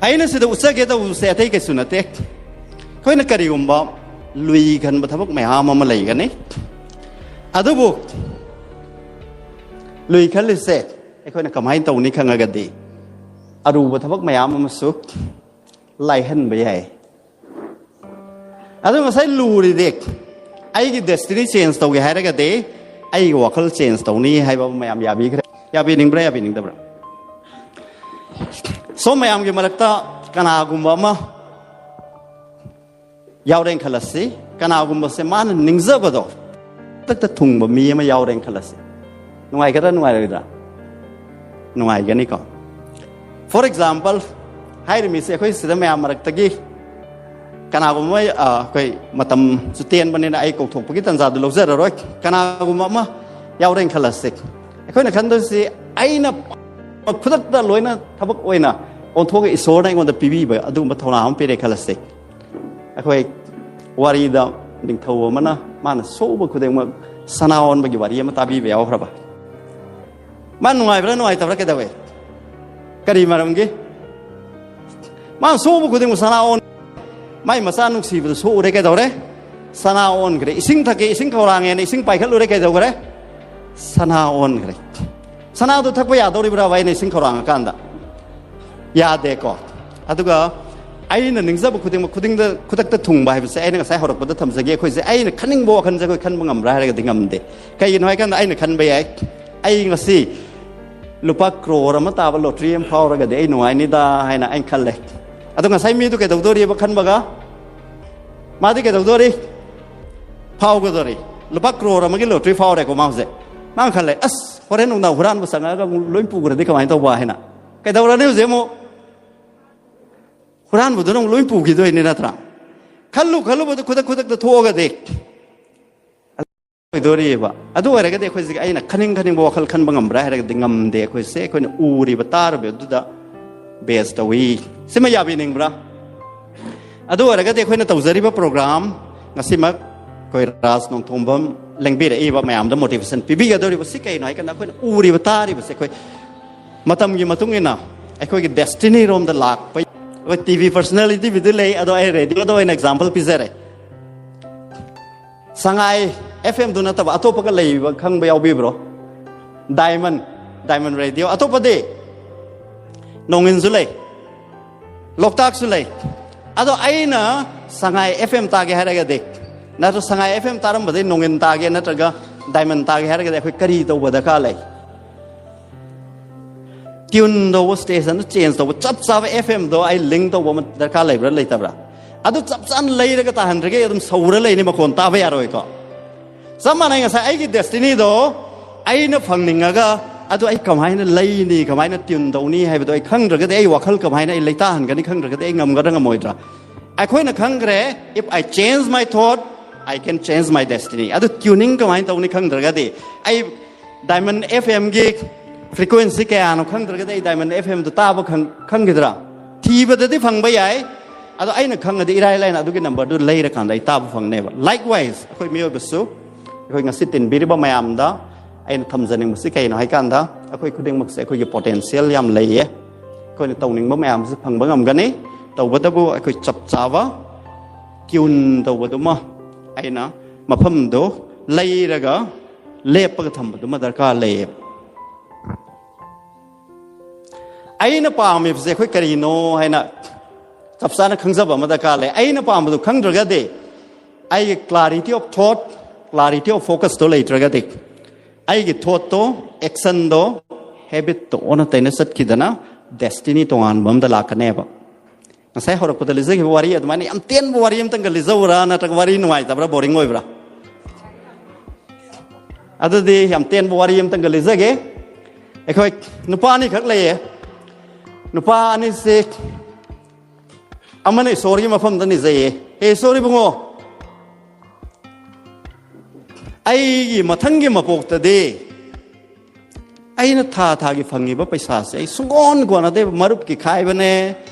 aina se da usa ge da usa thai ke sunate khoi na kari umba lui kan ba thabak mai ha ma lai ga ne adu bu lui kan le seไอ้คนนั้นก็ไม่ตรงนี้ข้างกันดีอารูปทับกมายามมาสุกไล่หันไปใหญ่อาดูมาใช้ลูดิเด็กไอ้ที่ destiny change ตัวกี่ให้ได้กันดีไอ้ว่าเขา change ตัวนี้ให้บ่มายามยาบีกันยาบีหนึ่งเบรยาบีหนึ่งตัวสมัยามกี่มาลักตากันอากุมบ่มายาวเร่งขลัสสิกันอากุมบ่เสมันหนึ่งเจ้าบ่ดอกตั้งแต่ทุ่งบ่มีมายาวเร่งขลัสสิหน่วยก็ได้หน่วยเลยจ้ะหน่วยกันนี่ก่อน for example ให้เรามีเสียคุยสิ่งไม่อามารักตะกี้กันอากุมว่าคุยมาทำสุดเตียนวันนี้นะไอ้กบถูกปกิตันซาดูโลเซอร์ร้อยกันอากุมว่ามายาวเร่งคลาสสิกไอ้คนนั้นคันตัวสิไอ้น่ะพุทธตาลอยน่ะทับกโอยน่ะอนทวงไอ้โซ่ได้คนแต่ปีบีไปอดูมาทำน้ำเป็นเร่งคลาสสิกไอ้คุยวารีดาดิ่งทัวมันนะมันโซ่บุกคุยมาสนาวน์บางวารีมาตาบีไปเอาครับมันหน่วยหน่วยแต่ละแค่เดียวกันดีมาแล้วมั้งกี้มันสู้บุกคุยมาสนาวน์ไม่มาสร้างนุกสีบุตรสู้ได้แค่เดียวเลยสนาวน์ก็ได้สิ่งทักสิ่งเขาลางเงี้ยสิ่งไปขึ้นรู้ได้แค่เดียวกันเลยสนาวน์ก็ได้สนาวตัวทักไปยาตัวริบราไว้ในสิ่งเขาลางกันได้ยาเด็กก็อะทุกข์ไอ้นั่นหนึ่งสับคุยมาคุยตักทุ่งไปเป็นไอ้นั่นก็ใส่หัวรถบัตรทำสักอย่างคุยไอ้นั่นขันยิงบัวขันจะคุยขันบังงำไรอะไรก็ดิ่งงำเด็กใครยินไว้กันไอ้นั่นขันไปไอ้ก็สิลูกปักโกรธมาตาบอลลูทรีมพาวอะไรกันเดี๋ยวไอ้หน่วยนี่ได้ให้นะไอ้คันเล็กอะตรงนั้นใช้มีตัวเกตตัวดีบักขันบักมาที่เกตตัวดีพาวก็ตัวดีลูกปักโกรธมากี่ลูทรีพาวอะไรก็มาเสร็จมาคันเล็กพอเห็นนุ่งดาวหัวรันภาษาก็ลุ้นปูกันที่เขาหมายตัวว่าให้นะเกตตัวนี้เสียโมหัวรันบุตรน้องลุ้นปูกี่ตัวนี่นะทรังขันลูกบุตรคุดตัวกันเด็กไปดูดีป่ะอะดูอะไรก็เด็กคุยสิไอ้น่ะขันยิงบัวขันบังงำไรอะไรก็ดิ่งงำเด็กคุยเสียคุยอูรีบัตตาร์เบียดูดาเบสตัววีสิไม่ยาบีนึงป่ะอะดูอะไรก็เด็กคุยน่ะตัวจริบโปรแกรมงั้นสิมาคุยรัสน้องทุ่มบัมเล่งบีเรื่องไม่ยามดม motivation ปีบีก็ดูดีป่ะสิไอ้หน่อยกันนะคุยอูรีบัตตาร์ป่ะสิคุยมาทำยี่มาตุ้งเงินน่ะไอ้คุยกับ destiny รวมตลาดไปว่า TV personality วิดีโอเลยอะดูไอ้เรดิโอดูไอ้ example พิเศษเลยสังไงFM ดูนะแต่ว่าอัตโตปะก็เลยว่าข้างไปเอาบีบหรอ Diamond Radio อัตโตปะดีนงอินสุเลยโลกตากสุเลยอัตโตไอ้น่ะสังไง FM ตาเกหอะไรกันเด็กนั่นตัวสังไง FM ตาร์มบัดนงอินตาเกนั่นตัวก็ Diamond ตาเกหอะไรกันเด็กคุยกรีตัวบัดก้าเลยทิวน์ตัวสเตชันตัว change ตัวจับซาว FM ตัวไอ้ลิงก์ตัวมันบัดก้าเลยบัดเลยตาบระอัตโตจับซันเลยแล้วก็ตาหันเรื่องตัวสาวเลยนี่มาคนตาไปอะไรก็สมัยนั้นก็ใช่ไอ้ที่ destiny โดไอ้นั่นฟังหนึ่งก็อะตัวไอ้คำให้นั่นเลยนี่คำให้นั่นติวน์ตรงนี้ให้ไปตัวไอ้ขังเรื่องก็ได้ไอ้ว่าเขาคำให้นั่นไอ้เลยตาหันกันนี่ขังเรื่องก็ได้ไอ้งำก็ได้งำมวยจ้ะไอ้คนนั้นขังเร่ if I change my thought I can change my destiny อะตัว tuning คำให้ตรงนี้ขังเรื่องก็ได้ไอ้ diamond FM กี่ frequency แกอ่านขังเรื่องก็ได้ diamond FM ตัวตาบ่ขังกี่ตัวทีประเดี๋ยวที่ฟังไปใหญ่อะตัวไอ้นั่นขังก็ได้ไรนะตัวกี่ number ตัวเลยละกันได้ตาบ่ฟังเนี่ย likewise คนมีอยู่บุษคุยงั้นสิตินบิริบะไม่ยามด้าไอ้ทำเสนอมุสิกไอ้หน่อยกันด้า ꯑꯩꯈꯣꯏ ꯈꯨꯗꯤꯡꯃꯛꯁꯦ ꯑꯩꯈꯣꯏꯒꯤ ꯄꯣꯇꯦꯟꯁꯤꯌꯦꯜ ꯌꯥꯝ ꯂꯩꯌꯦ ꯑꯩꯈꯣꯏꯅ ꯇꯧꯅꯤꯡꯕ ꯃꯌꯥꯝꯁꯦ ꯐꯪꯕ ꯉꯝꯒꯅꯤ ꯇꯧꯕꯇꯕꯨ ꯑꯩꯈꯣꯏ ꯆꯞ ꯆꯥꯕ ꯇ꯭ꯌꯨꯟ ꯇꯧꯕꯗꯨꯃ ꯑꯩꯅ ꯃꯐꯝꯗꯣ ꯂꯩꯔꯒ ꯂꯦꯞꯄꯒ ꯊꯝꯕꯗꯨꯃ ꯗꯔꯀꯥꯔ ꯂꯩꯌꯦꯕ ꯑꯩꯅ ꯄꯥꯝꯃꯤꯕꯁꯦ ꯑꯩꯈꯣꯏ ꯀꯔꯤꯅꯣ ꯍꯥꯏꯅ ꯆꯞ ꯆꯥꯅ ꯈꯪꯖꯕ ꯑꯃ ꯗꯔꯀꯥꯔ ꯂꯩ ꯑꯩꯅ ꯄꯥꯝꯕꯗꯨ ꯈꯪꯗ꯭ꯔꯒꯗꯤ ꯑꯩꯒꯤ ꯀ꯭ꯂꯥꯔꯤꯇꯤ ꯑꯣꯐ ꯊꯣꯠ ꯀ꯭ꯂꯥꯔꯤꯇꯤ ꯑꯣꯐ ꯐꯣꯀꯁꯇꯣ ꯂꯩꯇ꯭ꯔꯒꯗꯤ ꯑꯩꯒꯤ ꯊꯣꯠꯇꯣ ꯑꯦꯛꯁꯟꯗꯣ ꯍꯦꯕꯤꯠꯇꯣ ꯑꯣꯟꯅ ꯇꯩꯅ ꯆꯠꯈꯤꯗꯅ ꯗꯦꯁꯇꯤꯅꯤ ꯇꯣꯉꯥꯟꯕ ꯑꯝꯗ ꯂꯥꯛꯀꯅꯦꯕ ꯉꯁꯥꯏ ꯍꯧꯔꯛꯄꯗ ꯂꯤꯖꯈꯤꯕ ꯋꯥꯔꯤ ꯑꯗꯨꯃꯥꯏꯅ ꯌꯥꯝ ꯇꯦꯟꯕ ꯋꯥꯔꯤ ꯑꯃꯇꯪꯒ ꯂꯤꯖꯧꯔꯥ ꯅꯠꯇ꯭ꯔꯒ ꯋꯥꯔꯤ ꯅꯨꯡꯉꯥꯏꯇꯕ꯭ꯔꯥ ꯕꯣꯔꯤꯡ ꯑꯣꯏꯕ꯭ꯔꯥ ꯑꯗꯨꯗꯤ ꯌꯥꯝ ꯇꯦꯟꯕ ꯋꯥꯔꯤ ꯑꯃꯇꯪꯒ ꯂꯤꯖꯒꯦ ꯑꯩꯈꯣꯏ ꯅꯨꯄꯥ ꯑꯅꯤꯈꯛ ꯂꯩꯌꯦ ꯅꯨꯄꯥ ꯑꯅꯤꯁꯦ ꯑꯃꯅ ꯏꯁꯣꯔꯒꯤ ꯃꯐꯝꯗ ꯅꯤꯖꯩꯌꯦ ꯏꯁꯣꯔ ꯏꯕꯨꯡꯉꯣ ꯑꯩꯒꯤ ꯃꯊꯪꯒꯤ ꯃꯄꯣꯛꯇꯗꯤ ꯑꯩꯅ ꯊꯥꯒꯤ ꯐꯪꯉꯤꯕ ꯄꯩꯁꯥꯁꯦ ꯑꯩ ꯁꯨꯡꯀꯣꯟ ꯀꯣꯟꯅꯗꯦꯕ ꯃꯔꯨꯞꯀꯤ ꯈꯥꯏꯕꯅꯦ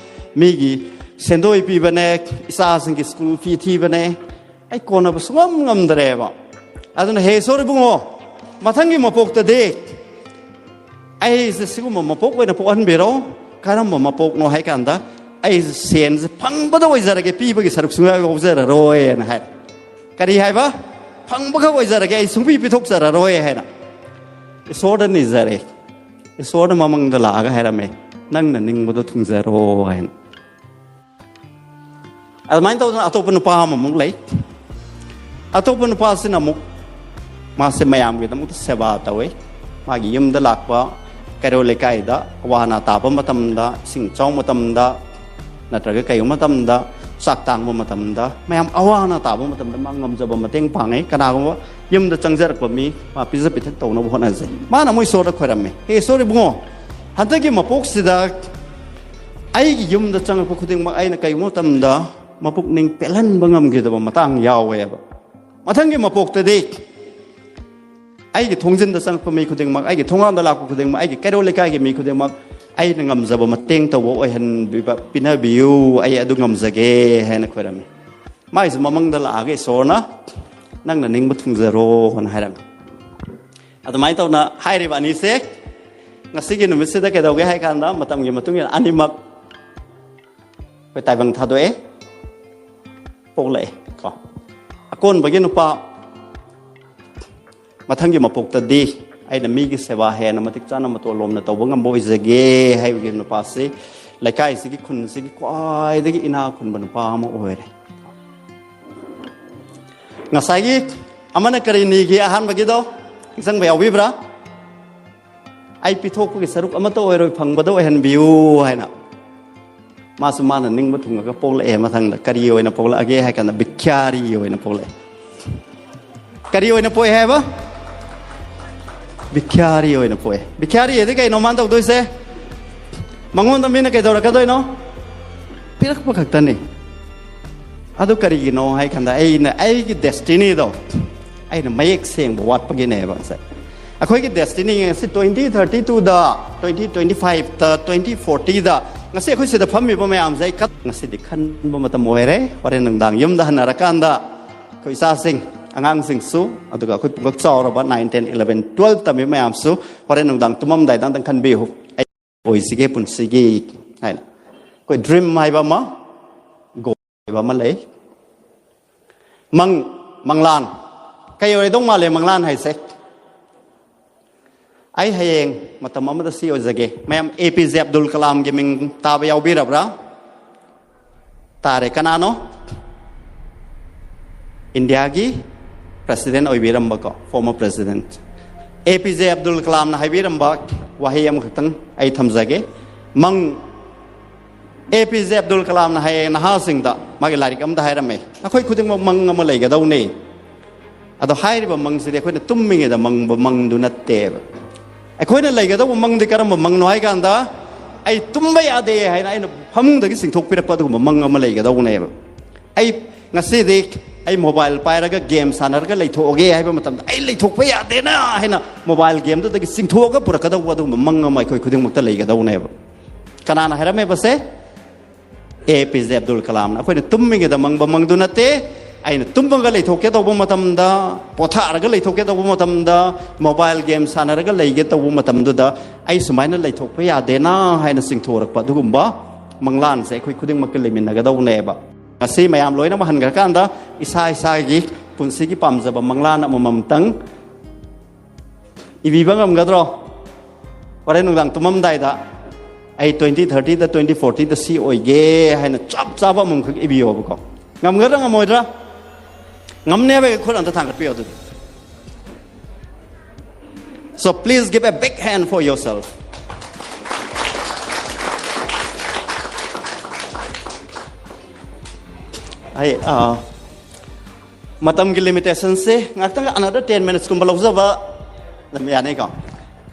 ꯃꯤꯒꯤ ꯁꯦꯟꯗꯣꯏ ꯄꯤꯕꯅꯦ ꯏꯆꯥꯁꯤꯡꯒꯤ ꯁ꯭ꯀꯨꯜ ꯐꯤ ꯊꯤꯕꯅꯦ ꯑꯩ ꯀꯣꯟꯅꯕ ꯁꯨꯡꯉꯝ ꯉꯝꯗ꯭ꯔꯦꯕ ꯑꯗꯨꯅ ꯍꯦ ꯏꯁꯣꯔ ꯏꯕꯨꯡꯉꯣ ꯃꯊꯪꯒꯤ ꯃꯄꯣꯛꯇꯗꯤ ꯑꯩꯁꯦ ꯁꯤꯒꯨꯝꯕ ꯃꯄꯣꯛ ꯑꯣꯏꯅ ꯄꯣꯛꯍꯟꯕꯤꯔꯣ ꯀꯔꯝꯕ ꯃꯄꯣꯛꯅꯣ ꯍꯥꯏ ꯀꯥꯟꯗ ꯑꯩꯁꯦ ꯁꯦꯟꯁꯦ ꯐꯪꯕꯗ ꯑꯣꯏꯖꯔꯒꯦ ꯄꯤꯕꯒꯤ ꯁꯔꯨꯛ ꯁꯨꯡꯌꯥꯎ ꯌꯥꯎꯖꯔꯔꯣꯏꯅ ꯍꯥꯏ ꯀꯔꯤ ꯍꯥꯏꯕ ꯐꯪꯕꯈꯛ ꯑꯣꯏꯖꯔꯒꯦ ꯑꯩ ꯁꯨꯡꯄꯤ ꯄꯤꯊꯣꯛꯆꯔꯔꯣꯏ ꯍꯥꯏꯅ ꯏꯁꯣꯔꯗ ꯅꯤꯖꯔꯦ ꯏꯁꯣꯔꯅ ꯃꯃꯪꯗ ꯂꯥꯛꯑꯒ ꯍꯥꯏꯔꯝꯃꯦ ꯅꯪꯅ ꯅꯤꯡꯕꯗꯣ ꯊꯨꯡꯖꯔꯣ ꯍꯥꯏꯅ ꯑꯗꯨꯃꯥꯏꯅ ꯇꯧꯗꯅ ꯑꯇꯣꯞꯄ ꯅꯨꯄꯥ ꯑꯃꯃꯨꯛ ꯂꯩ ꯑꯇꯣꯞꯄ ꯅꯨꯄꯥꯁꯤꯅ ꯑꯃꯨꯛ ꯃꯥꯁꯦ ꯃꯌꯥꯝꯒꯤꯗꯃꯛꯇ ꯁꯦꯕꯥ ꯇꯧꯋꯤ ꯃꯥꯒꯤ ꯌꯨꯝꯗ ꯂꯥꯛꯄ ꯀꯩꯔꯣꯜ ꯂꯩꯀꯥꯏꯗ ꯑꯋꯥ ꯑꯅꯥ ꯇꯥꯕ ꯃꯇꯝꯗ ꯏꯁꯤꯡ ꯆꯥꯎ ꯃꯇꯝꯗ ꯅꯠꯇ꯭ꯔꯒ ꯀꯩꯒꯨꯝꯕ ꯃꯇꯝꯗ ꯆꯥꯛ ꯇꯥꯡꯕ ꯃꯇꯝꯗ ꯃꯌꯥꯝ ꯑꯋꯥ ꯑꯅꯥ ꯇꯥꯕ ꯃꯇꯝꯗ ꯃꯥ ꯉꯝꯖꯕ ꯃꯇꯦꯡ ꯄꯥꯡꯉꯦ ꯀꯅꯥꯒꯨꯝꯕ ꯌꯨꯝꯗ ꯆꯪꯖꯔꯛꯄ ꯃꯤ ꯃꯥ ꯄꯤꯖ ꯄꯤꯊꯛ ꯇꯧꯅꯕ ꯍꯣꯠꯅꯖꯩ ꯃꯥꯅ ꯑꯃꯨꯛ ꯏꯁꯣꯔꯗ ꯈꯣꯏꯔꯝꯃꯦ ꯍꯦ ꯏꯁꯣꯔ ꯏꯕꯨꯡꯉꯣ ꯍꯟꯗꯛꯀꯤ ꯃꯄꯣꯛꯁꯤꯗ ꯑꯩꯒꯤ ꯌꯨꯝꯗ ꯆꯪꯉꯛꯄ ꯈꯨꯗꯤꯡꯃꯛ ꯑꯩꯅ ꯀꯩꯒꯨꯝꯕ ꯃꯇꯝꯗ ꯃꯄꯨꯛꯅꯤꯡ ꯄꯦꯜꯍꯟꯕ ꯉꯝꯈꯤꯗꯕ ꯃꯇꯥꯡ ꯌꯥꯎꯋꯦꯕ ꯃꯊꯪꯒꯤ ꯃꯄꯣꯛꯇꯗꯤ ꯑꯩꯒꯤ ꯊꯣꯡꯖꯤꯟꯗ ꯆꯪꯉꯛꯄ ꯃꯤ ꯈꯨꯗꯤꯡꯃꯛ ꯑꯩꯒꯤ ꯊꯣꯡꯒꯥꯟꯗ ꯂꯥꯛꯄ ꯈꯨꯗꯤꯡꯃꯛ ꯑꯩꯒꯤ ꯀꯩꯔꯣꯜ ꯂꯩꯀꯥꯏꯒꯤ ꯃꯤ ꯈꯨꯗꯤꯡꯃꯛ ꯑꯩꯅ ꯉꯝꯖꯕ ꯃꯇꯦꯡ ꯇꯧꯕ ꯑꯣꯏꯍꯟꯕꯤꯕ ꯄꯤꯅꯕꯤꯌꯨ ꯑꯩ ꯑꯗꯨ ꯉꯝꯖꯒꯦ ꯍꯥꯏꯅ ꯈꯣꯏꯔꯝꯃꯤ ꯃꯥꯒꯤꯁꯨ ꯃꯃꯪꯗ ꯂꯥꯛꯑꯒ ꯏꯁꯣꯔꯅ ꯅꯪꯅ ꯅꯤꯡꯕ ꯊꯨꯡꯖꯔꯣ ꯍꯥꯏꯅ ꯍꯥꯏꯔꯝꯃꯤ ꯑꯗꯨꯃꯥꯏꯅ ꯇꯧꯅ ꯍꯥꯏꯔꯤꯕ ꯑꯅꯤꯁꯦ ꯉꯁꯤꯒꯤ ꯅꯨꯃꯤꯠꯁꯤꯗ ꯀꯩꯗꯧꯒꯦ ꯍꯥꯏ ꯀꯥꯟꯗ ꯃꯇꯝꯒꯤ ꯃꯇꯨꯡ ꯏꯟꯅ ꯑꯅꯤꯃꯛ ꯑꯩꯈꯣꯏ ꯇꯥꯏꯕꯪ ꯊꯥꯗꯣꯛꯑꯦ ꯄꯣꯛꯂꯛꯑꯦ ꯀꯣ ꯑꯀꯣꯟꯕꯒꯤ ꯅꯨꯄꯥ ꯃꯊꯪꯒꯤ ꯃꯄꯣꯛꯇꯗꯤ ꯑꯩꯅ ꯃꯤꯒꯤ ꯁꯦꯕꯥ ꯍꯦꯟꯅ ꯃꯇꯤꯛ ꯆꯥꯅ ꯃꯇꯣꯟꯂꯣꯝꯅ ꯇꯧꯕ ꯉꯝꯕ ꯑꯣꯏꯖꯒꯦ ꯍꯥꯏꯕꯒꯤ ꯅꯨꯄꯥꯁꯤ ꯂꯩꯀꯥꯏꯁꯤꯒꯤ ꯈꯨꯟꯁꯤꯒꯤ ꯈ꯭ꯋꯥꯏꯗꯒꯤ ꯏꯅꯥ ꯈꯨꯟꯕ ꯅꯨꯄꯥ ꯑꯃ ꯑꯣꯏꯔꯦ ꯉꯁꯥꯏꯒꯤ ꯑꯃꯅ ꯀꯔꯤ ꯅꯤꯒꯤ ꯑꯍꯥꯟꯕꯒꯤꯗꯣ ꯅꯤꯡꯁꯤꯡꯕ ꯌꯥꯎꯕꯤꯕ꯭ꯔꯥ ꯑꯩ ꯄꯤꯊꯣꯛꯄꯒꯤ ꯁꯔꯨꯛ ꯑꯃꯠꯇ ꯑꯣꯏꯔꯣꯏ ꯐꯪꯕꯗ ꯑꯣꯏꯍꯟꯕꯤꯌꯨ ꯍꯥꯏꯅ ꯃꯥꯁꯨ ꯃꯥꯅ ꯅꯤꯡꯕ ꯊꯨꯡꯉꯒ ꯄꯣꯛꯂꯛꯑꯦ ꯃꯊꯪꯗ ꯀꯔꯤ ꯑꯣꯏꯅ ꯄꯣꯛꯂꯛꯑꯒꯦ ꯍꯥꯏ ꯀꯥꯟꯗ ꯚꯤꯈ꯭ꯌꯥꯔꯤ ꯑꯣꯏꯅ ꯄꯣꯛꯂꯛꯑꯦ ꯀꯔꯤ ꯑꯣꯏꯅ ꯄꯣꯛꯑꯦ ꯍꯥꯏꯕ ꯚꯤꯈ꯭ꯌꯥꯔꯤ ꯑꯣꯏꯅ ꯄꯣꯛꯑꯦ ꯚꯤꯈ꯭ꯌꯥꯔꯤ ꯍꯥꯏꯗꯤ ꯀꯩꯅꯣ ꯃꯥꯅ ꯇꯧꯗꯣꯏꯁꯦ ꯃꯉꯣꯟꯗ ꯃꯤꯅ ꯀꯩꯗꯧꯔꯛꯀꯗꯣꯏꯅꯣ ꯄꯤꯔꯛꯄ ꯈꯛꯇꯅꯤ ꯑꯗꯨ ꯀꯔꯤꯒꯤꯅೋ ꯍꯥꯏ ꯀꯥꯟꯗ ꯑꯩꯅ ꯑꯩꯒꯤ ꯗꯦꯁꯇꯤꯅꯤꯗꯣ ꯑꯩꯅ ꯃꯌꯦꯛ ꯁꯦꯡꯕ ꯋꯥꯠꯄꯒꯤꯅꯦꯕ ꯉꯁꯥꯏ ꯑꯩꯈꯣꯏꯒꯤ ꯗꯦꯁꯇꯤꯅꯤ ꯉꯁꯤ 2032ꯗ 2025ꯗ 2040ꯗ ngasi akhoi sida phammi ba mayam jai kat ngasi di khan ba matam oire hore nungdang yumda hanarakanda khoi sa sing angang sing su aduga akhoi pungak chawra ba 9 10 11 12 tami mayam su hore nungdang tumam dai dang khan bi hu oi sige pun sige hai koi dream mai ba ma go ba ma lei manglan kai oi dong ma le manglan hai se ai hayeng matam amada si ojage mayam APJ Abdul Kalam gi ming taba yaw birabra tare kanano India gi president oi biramba ko former president APJ Abdul Kalam na hay biramba wahiyam khatang ai thamjage mang APJ Abdul Kalam na hay na ha singda magi larik am da hairame akhoi khuding mang am lai ga daw ne ado hairiba mang sidi akhoi na tumminge da mang du natte ꯑꯩꯈꯣꯏꯅ ꯂꯩꯒꯗꯧꯕ ꯃꯪꯗꯤ ꯀꯔꯝꯕ ꯃꯪꯅꯣ ꯍꯥꯏ ꯀꯥꯟꯗ ꯑꯩ ꯇꯨꯝꯕ ꯌꯥꯗꯦ ꯍꯥꯏꯅ ꯑꯩꯅ ꯐꯃꯨꯡꯗꯒꯤ ꯆꯤꯡꯊꯣꯛꯄꯤꯔꯛꯄ ꯑꯗꯨꯒꯨꯝꯕ ꯃꯪ ꯑꯃ ꯂꯩꯒꯗꯧꯕꯅꯦꯕ ꯑꯩ ꯉꯁꯤꯗꯤ ꯑꯩ ꯃꯣꯕꯥꯏꯜ ꯄꯥꯏꯔꯒ ꯒꯦꯝ ꯁꯥꯟꯅꯔꯒ ꯂꯩꯊꯣꯛꯑꯒꯦ ꯍꯥꯏꯕ ꯃꯇꯝꯗ ꯑꯩ ꯂꯩꯊꯣꯛꯄ ꯌꯥꯗꯦꯅ ꯍꯥꯏꯅ ꯃꯣꯕꯥꯏꯜ ꯒꯦꯝꯗꯨꯗꯒꯤ ꯆꯤꯡꯊꯣꯛꯑꯒ ꯄꯨꯔꯛꯀꯗꯧꯕ ꯑꯗꯨꯒꯨꯝꯕ ꯃꯪ ꯑꯃ ꯑꯩꯈꯣꯏ ꯈꯨꯗꯤꯡꯃꯛꯇ ꯂꯩꯒꯗꯧꯕꯅꯦꯕ ꯀꯅꯥꯅ ꯍꯥꯏꯔꯝꯃꯦꯕꯁꯦ APJ Abdul Kalamna ꯑꯩꯈꯣꯏꯅ ꯇꯨꯝꯃꯤꯉꯩꯗ ꯃꯪꯕ ꯃꯪꯗꯨ ꯅꯠꯇꯦ ไอ้เนี่ยตุ้มบังก็เลยถูกแก่ตัวมาทำได้ปวดท้าก็เลยถูกแก่ตัวมาทำได้โมบายเกมสานก็เลยแก่ตัวมาทำได้ไอ้สมัยนั้นเลยถูกพยาเดน่าให้นั่นสิ่งถูกปะทุกคนบ่มังลานเสกคุยคุยมังก็เลยมินก็ต้องเnebะสิ่งไม่ยามลอยนะมาหันกันกันได้อิสายกี่ปุ่นสิ่งที่ปั๊มจะบ่มังลานนะมันตั้งอีวีบังก็มันก็รอวันนี้นุ่งดังตุ้มมันได้ด้ไอ้2030แต่2040แต่ซีโอเย่ให้นั่นจับว่ามึงคืออีวีโอบุกงามเงินงามมวยด้งามเนี่ยไปคนอันตรธานกันเปรี้ยวตัว so please give a big hand for yourself ไอ้มาทำกิลิมิเตชันสิงั้นตั้งanother 10 minutes กุมบาลอุซาวะนั่นไม่อันนี้ก็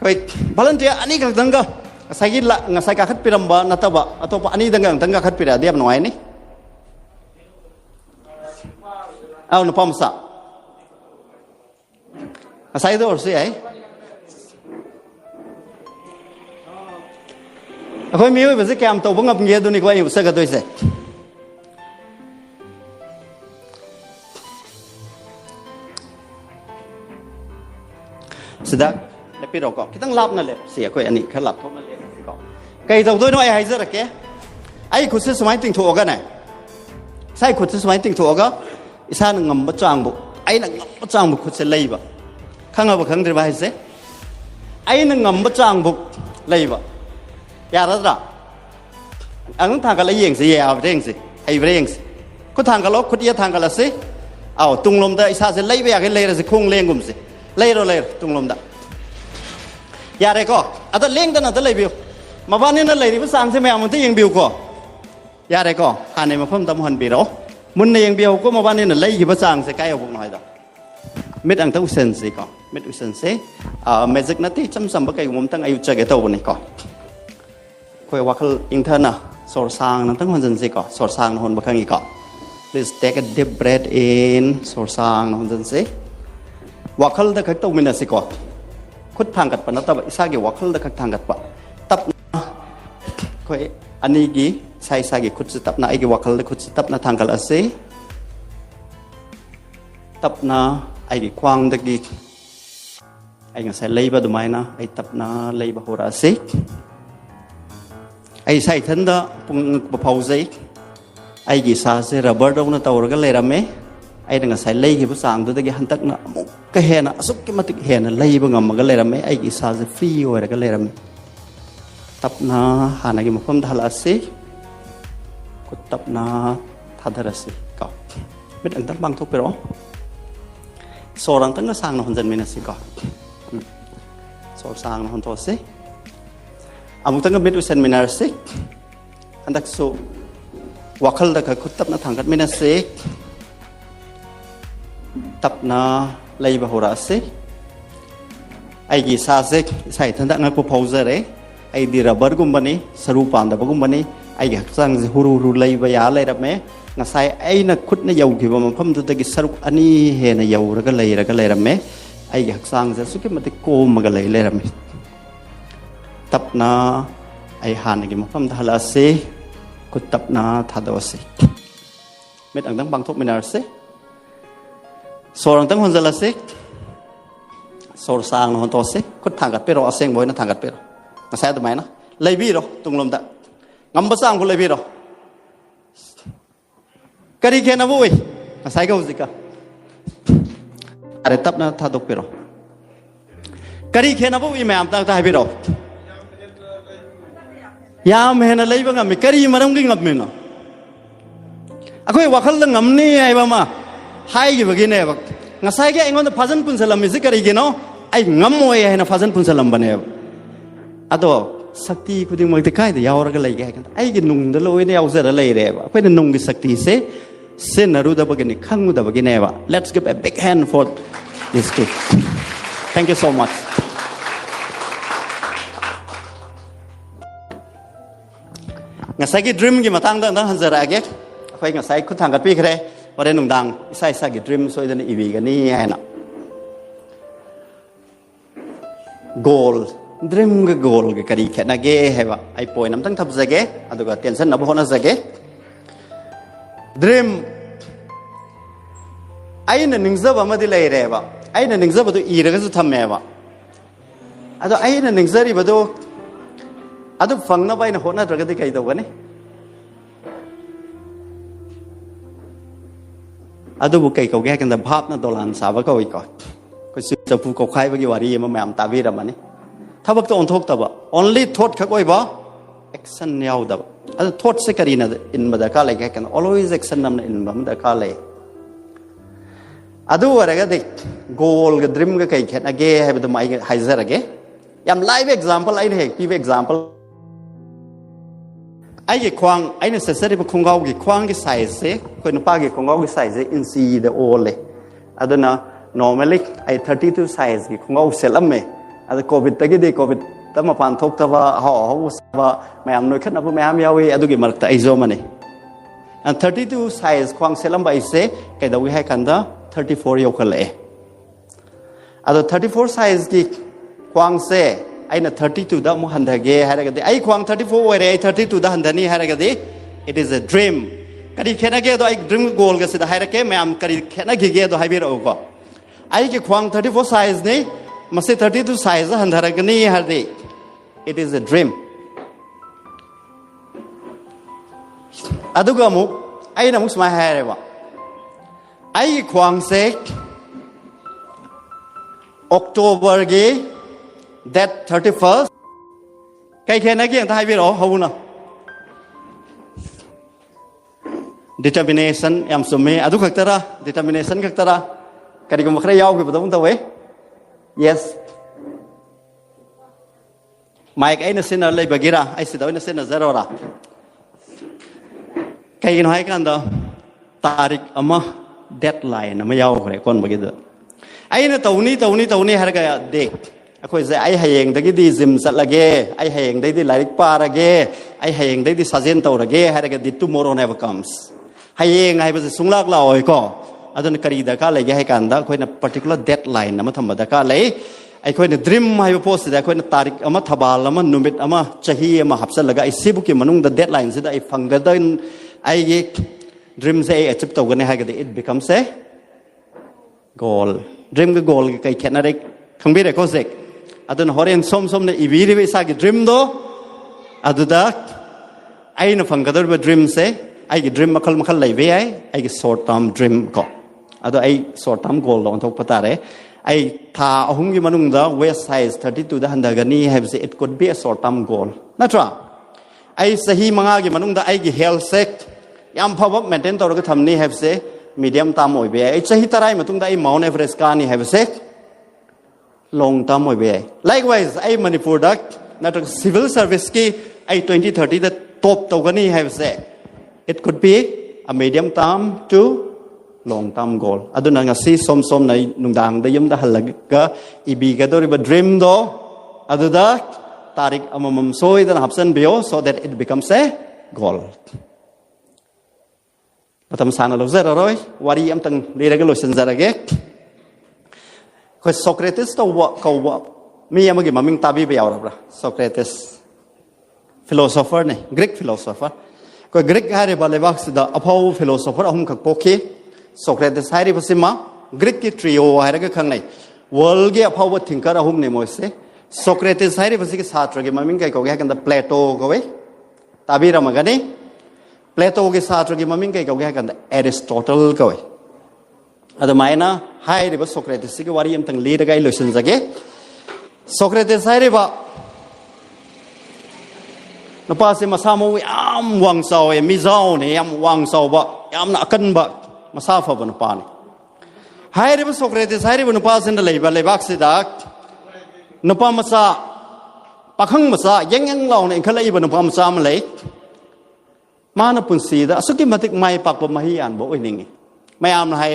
ไปบาลันเทียอันนี้ก็ตั้งก็ใส่กินละงั้นใส่กับขัดปีรำบะนัตบะatauอันนี้ตั้งก็ขัดปีระเดียบหน่อยนี่เอาหนูพร้อมสักใส่ตัวสิไอ้คอยมีไว้เป็นสิแกมตัวบังคับเงี้ยตัวนี้ก็อยู่สักกันด้วยสิสุดท้ายเล็บปีเราก็คิดตั้งลับนั่นแหละเสียคอยอันนี้แค่ลับทุกนั่นแหละก็ใครตัวตัวน้อยไอ้เจ้าระแกไอ้คุณซื้อสมัยติงถูกกันไหนใช่คุณซื้อสมัยติงถูกก็อีสานงำบัจจังบุไอ้นั่งงำบัจจังบุคุณจะเลยบ่ข้างเอาบ่ข้างเดียวไปเสียไอ้นั่งงำบัจจังบุเลยบ่ยาระดับอันนั้นทางกันเลยยังสิเอาเร่งสิไอ้เร่งสิก็ทางกันล็อกคุณเยอะทางกันละสิเอาตุงลมได้อีสานจะเลยไปอยากให้เลยสิคงเลี้ยงกุมสิเลยเราเลยตุงลมได้ยาอะไรก็อันนั้นเลี้ยงแต่นั่นแต่เลยบิวมาวันนี้นั่นเลยที่ภาษาอังกฤษไม่เอามันที่ยังบิวก็ยาอะไรก็หาในมาเพิ่มตำหันบิวมุนในยังเบียวก็มาวันนี้นั่นเลยที่ภาษาอังกฤษใกล้เอาพวกน้อยดอกเม็ดอังตั้งอุเซนสิก็เม็ดอุเซนสิเม็ดซึกนัดที่จำสัมบักไอ้มุมตั้งอายุเจเกตัวนี่ก็คุยว่าเขาอินเทอร์น่ะสอดสางนั่นตั้งหันเซนสิก็สอดสางหันบักข้างอีกก็ please take a deep breath in สอดสางหันเซนสิว่าเขาได้ขั้นตัวมินสิก็คุดทางกัดปะนัตตาอิสาเกว่าเขาได้ขั้นทางกัดปะตับคุยอันนี้กี่ใช้สากิคุดสตับนะไอ้กี่ว่าเขาได้คุดสตับนะทางกัดละสิตับนะไอ้กี่ควางตะกี้ไอ้ยังใส่เลยบะดูไหมนะไอ้ตับนะเลยบะหัวราสิไอ้ใส่ทันเดาปุ่งบะพาวสิไอ้กี่ซาเซระเบิดเอาหน้าตัวเราก็เลยรำไหมไอ้ดังใส่เลยกี่ภาษาอังกฤษตะกี้หันตักนะมุกก็เห็นนะสุกมาติเห็นนะเลยบะงำมันก็เลยรำไหมไอ้กี่ซาเซฟรีไว้ก็เลยรำตับนะหาหน้ากี่มาเพิ่มทาราสิกุตับนะทาราสิก็ไม่ต้องตั้งบังทุกไปหรอseorang tengah sang nahon jan minasi ko sang nahon to se amuk tengah mit usen minasi andak so wakal da ka kutap na thangkat minasi tap na lei bahura se ai gi sa se sai thanda nga ko pauza re ai di rubber gumbani sarupan da gumbani ai gi sang je huru lei ba ya lei rap me nga sai ai na khut na yau ki ba ma pham tu ta gi saruk ani he na yau ra ga lei ram me ai gi haksang ja su ki ma te ko ma ga lei ram me tap na ai han gi ma pham ta hala se ku tap na tha do se met ang dang bang thok minar se sorang tang hon jala se sor sang na hon to se ku thang gat pe ro aseng boy na thang gat pe ro nga sai da mai na lei bi ro tung lom da ngam ba sang ku lei bi ro kari kena boy asai ka uzika are tap na tha dok pero kari kena boy me am ta ta pero ya me na lei ba ngam kari maram gi ngam me na akoi wakhal la ngam ni ai ba ma hai gi ba gi ne ba ngasai ge engon phajan pun salam mi kari ge no ai ngam moy ai na phajan pun salam ba ne ado sakti kuding mag te kai da yaw ra ga lei ge kan ai gi nung da loi ne yaw za da lei re ba akoi na nung gi sakti se Sen naruda begini, kanguda begini eva. Let's give a big hand for this kid. Thank you so much. Ngasai ki dream ki matang dang dang hanzara age. Apai ngasai ku thang kat pi kre. Wade nung dang isai sa ki dream so idani iwi ga ni ana. Goal. Dream ga goal ga kari khet na ge heba. Ai poi nam tang thap zage aduga tension na bo na zage. Dream ไอ้นั่นหนึ่งเสือบมาดิเลยเร่บะไอ้นั่นหนึ่งเสือบตัวอีเรื่องสุดทำแม่บะอะตัวไอ้นั่นหนึ่งเสือรีบตัวอะตัวฟังนะไปนะหัวหน้าตระกันที่ใครตัวกันนี่อะตัวบุกไก่เขาแก่กันแต่ภาพนั่นตัวหลานสาวก็อีกก่อนก็ซื้อจะพูดกับใครบางทีว่ารีมันแม่มตาวีดมันนี่ถ้าบักตัวอ่อนทุกตัวบะ only โทษเขาก็อีกบ่ action ยาวตัวอะตัวโทษสักการีน่ะอินมาได้ก็เลยแก่กัน always action นำอินมาได้ก็เลยอะดูอะไรก็เด็ก goal กับ dream ก็ใครแค่นักเกย์ให้เป็นตัวไม่ให้เจออะไรยาม live example ไอ้เนี่ยกี่ example ไอ้ควางไอ้เนี่ยเสร็จแล้วคงเอากี่ควางกี่ size คนนึกป้ากี่คงเอากี่ size in see the all เลยอะดูนะ normally ไอ้32 size กี่คงเอาเสร็จแล้วไหมอะดู covid ตะกี้ดี covid แต่มาผ่านทุกตัวห่อว่าไม่อำนวยขึ้นนะพวกไม่อำยาวเวอะดูกี่มาร์กแต่ไอ้โจมันนี่อัน32 size ควางเสร็จแล้วไปเสร็จแค่เดาวิให้กันเด้อ34 ยกเลยอะดู34 size กี่ควางเสร็จไอ้น่ะ32 ด้ามุหันเดเกย์ให้ได้กันดิไอ้ควาง34ไว้เลยไอ้32 ด้าหันเดนี่ให้ได้กันดิ it is a dream กันดิแค่นักเกย์ตัวไอ้ dream goal ก็สุดท้ายได้แค่ไม่อำกันดิแค่นักเกย์ตัวให้บีเราก็ไอ้กี่ควาง34 size นี่มาเสร็จ32 size หันเดกันนี่ให้ได้ it is a dream อะดูก็มุกไอ้น่ะมุกสมัยให้ได้บ่ไอ้ควางเสก October กี่ that 31st ใครแค่นักเรียนไทยวิโรเขาบุญนะ determination ยามสมัยอะดูขัดตระ determination ขัดตระกันดีกว่าใครยาวกี่ประตูตัวเว้ yes ไม่ไอ้เนี่ยสิ่งอะไรบ้างกีระไอ้สิ่งนั้นสิ่งนั้นzeroละใครกินหอยกันต่อตาริกอามา deadline นะไม่ยาวเลยคนบ้างกีระไอ้เนี่ยตัวนี้หากันเด็กคุยจะไอ้เหงได้ดีซิมสัตละเกไอ้เหงได้ดีลาริกปาระเกไอ้เหงได้ดีซาเจนตัวระเกหากันดี tomorrow never comes เหงไอ้ภาษาสุงลักเราไอ้ก็อาจจะคดีดักอะไรให้กันได้คุยใน particular deadline นะมันทำมาดักอะไรไอ้คุยใน dream ให้พอสิได้คุยในตาริกอามาทบาลอามานุมิตอามาจะฮีอามาหับสัตละก็ไอ้สิบุกิมันนุ่ง the deadline สิได้ไอ้ฟังกันได้ไอ้ dream จะไอ้ achieve ตัวกันให้กันได้ it becomes a goal dream ก็ goal ก็แค่นั้นเองคำบีได้ก็เสกอะตัวนั้นฮอร์เรนส้มๆเนี่ยอีวีรีวิสากิ dream โดอะตัวดักไอ้เนี่ยฟังกันด้วยว่า dream เสไอ้กิ dream มาคัลเลยเว้ยไอ้กิ short term dream ก็อะตัวไอ้ short term goal ลองทุกประตาเลยไอ้ถ้าเอาหุ่นยี่มันนุ่งเด้อ waist size 32 ด้านเดียวกันนี่ have say it could be a short term goal นั่นจ้ะไอ้สหีมังอากิมันนุ่งเด้อไอ้กิ health sec ยามพอว่า maintain ตัวเราก็ทำนี่ have say medium term โอ้ยเว้ยไอ้สหีตารายมันตุ้งได้ไอ้ Mount Everest การนี่ have say long term โอ้ยเว้ย likewise ไอ้ Manipur ดักนั่นก็ civil service กี่ไอ้ 2030 ได้ top ตัวกันนี่ have say it could be a medium term to long term goal อะดูนั่นก็สีส้มๆในนุ่งด่างได้ยมได้หันหลังก็อีบีก็ตัวรีบ dream โดอะดูดักตาริกอามามั่มซอยดันหับเส้นเบียว so that it becomes a goal ประทำสารเราเจออะไรวารีอันตั้งเรียกกันเลยเส้นเจออะไรก็โซเครติสตัวว่าเขาว่ามีอะไรกี่มามิงตาบีไปเอาหรือเปล่าโซเครติส philosopher เนี่ย Greek philosopher ก็ Greek ให้เรียกว่าเลยว่าสุดาอภาว philosopher อาหุ่นขับโปกี้โซเครติสให้เรียกว่าสิมา Greek ที่ trio ให้เรียกข้างใน world กี่อภาว thinker อาหุ่นเนี่ยมวยเสโซเครติสให้เรียกว่าสิ่งที่ศาสตร์กี่มามิงก็แค่กันแต่ Plato ก็เว้ยตาบีเรามากันนี่Plato के साथ रखी मम्मी के क्या कहते हैं Aristotle को है अदमाय ना हाय रे बस सोक्रेटिस की वारी हम तंग लीड का इल्यूशन जगे सोक्रेटिस हाय रे बा नपास से मसामो याम वांग साव है मिजाओ ने याम वांग साव बा याम ना अकन बा मसाफा बन पाने हाय रे बस सोक्रेटिस हाय रे बा नपास से न ले बाक से दाक नपा मसा पखंग मसा यंग लाव ने खला इबन नपा मसा मलेมาหน้าปุ่นสีดะสุกิมาติกไม่ปักบมาฮิอันบอกอีนี่ไม่อามนะให้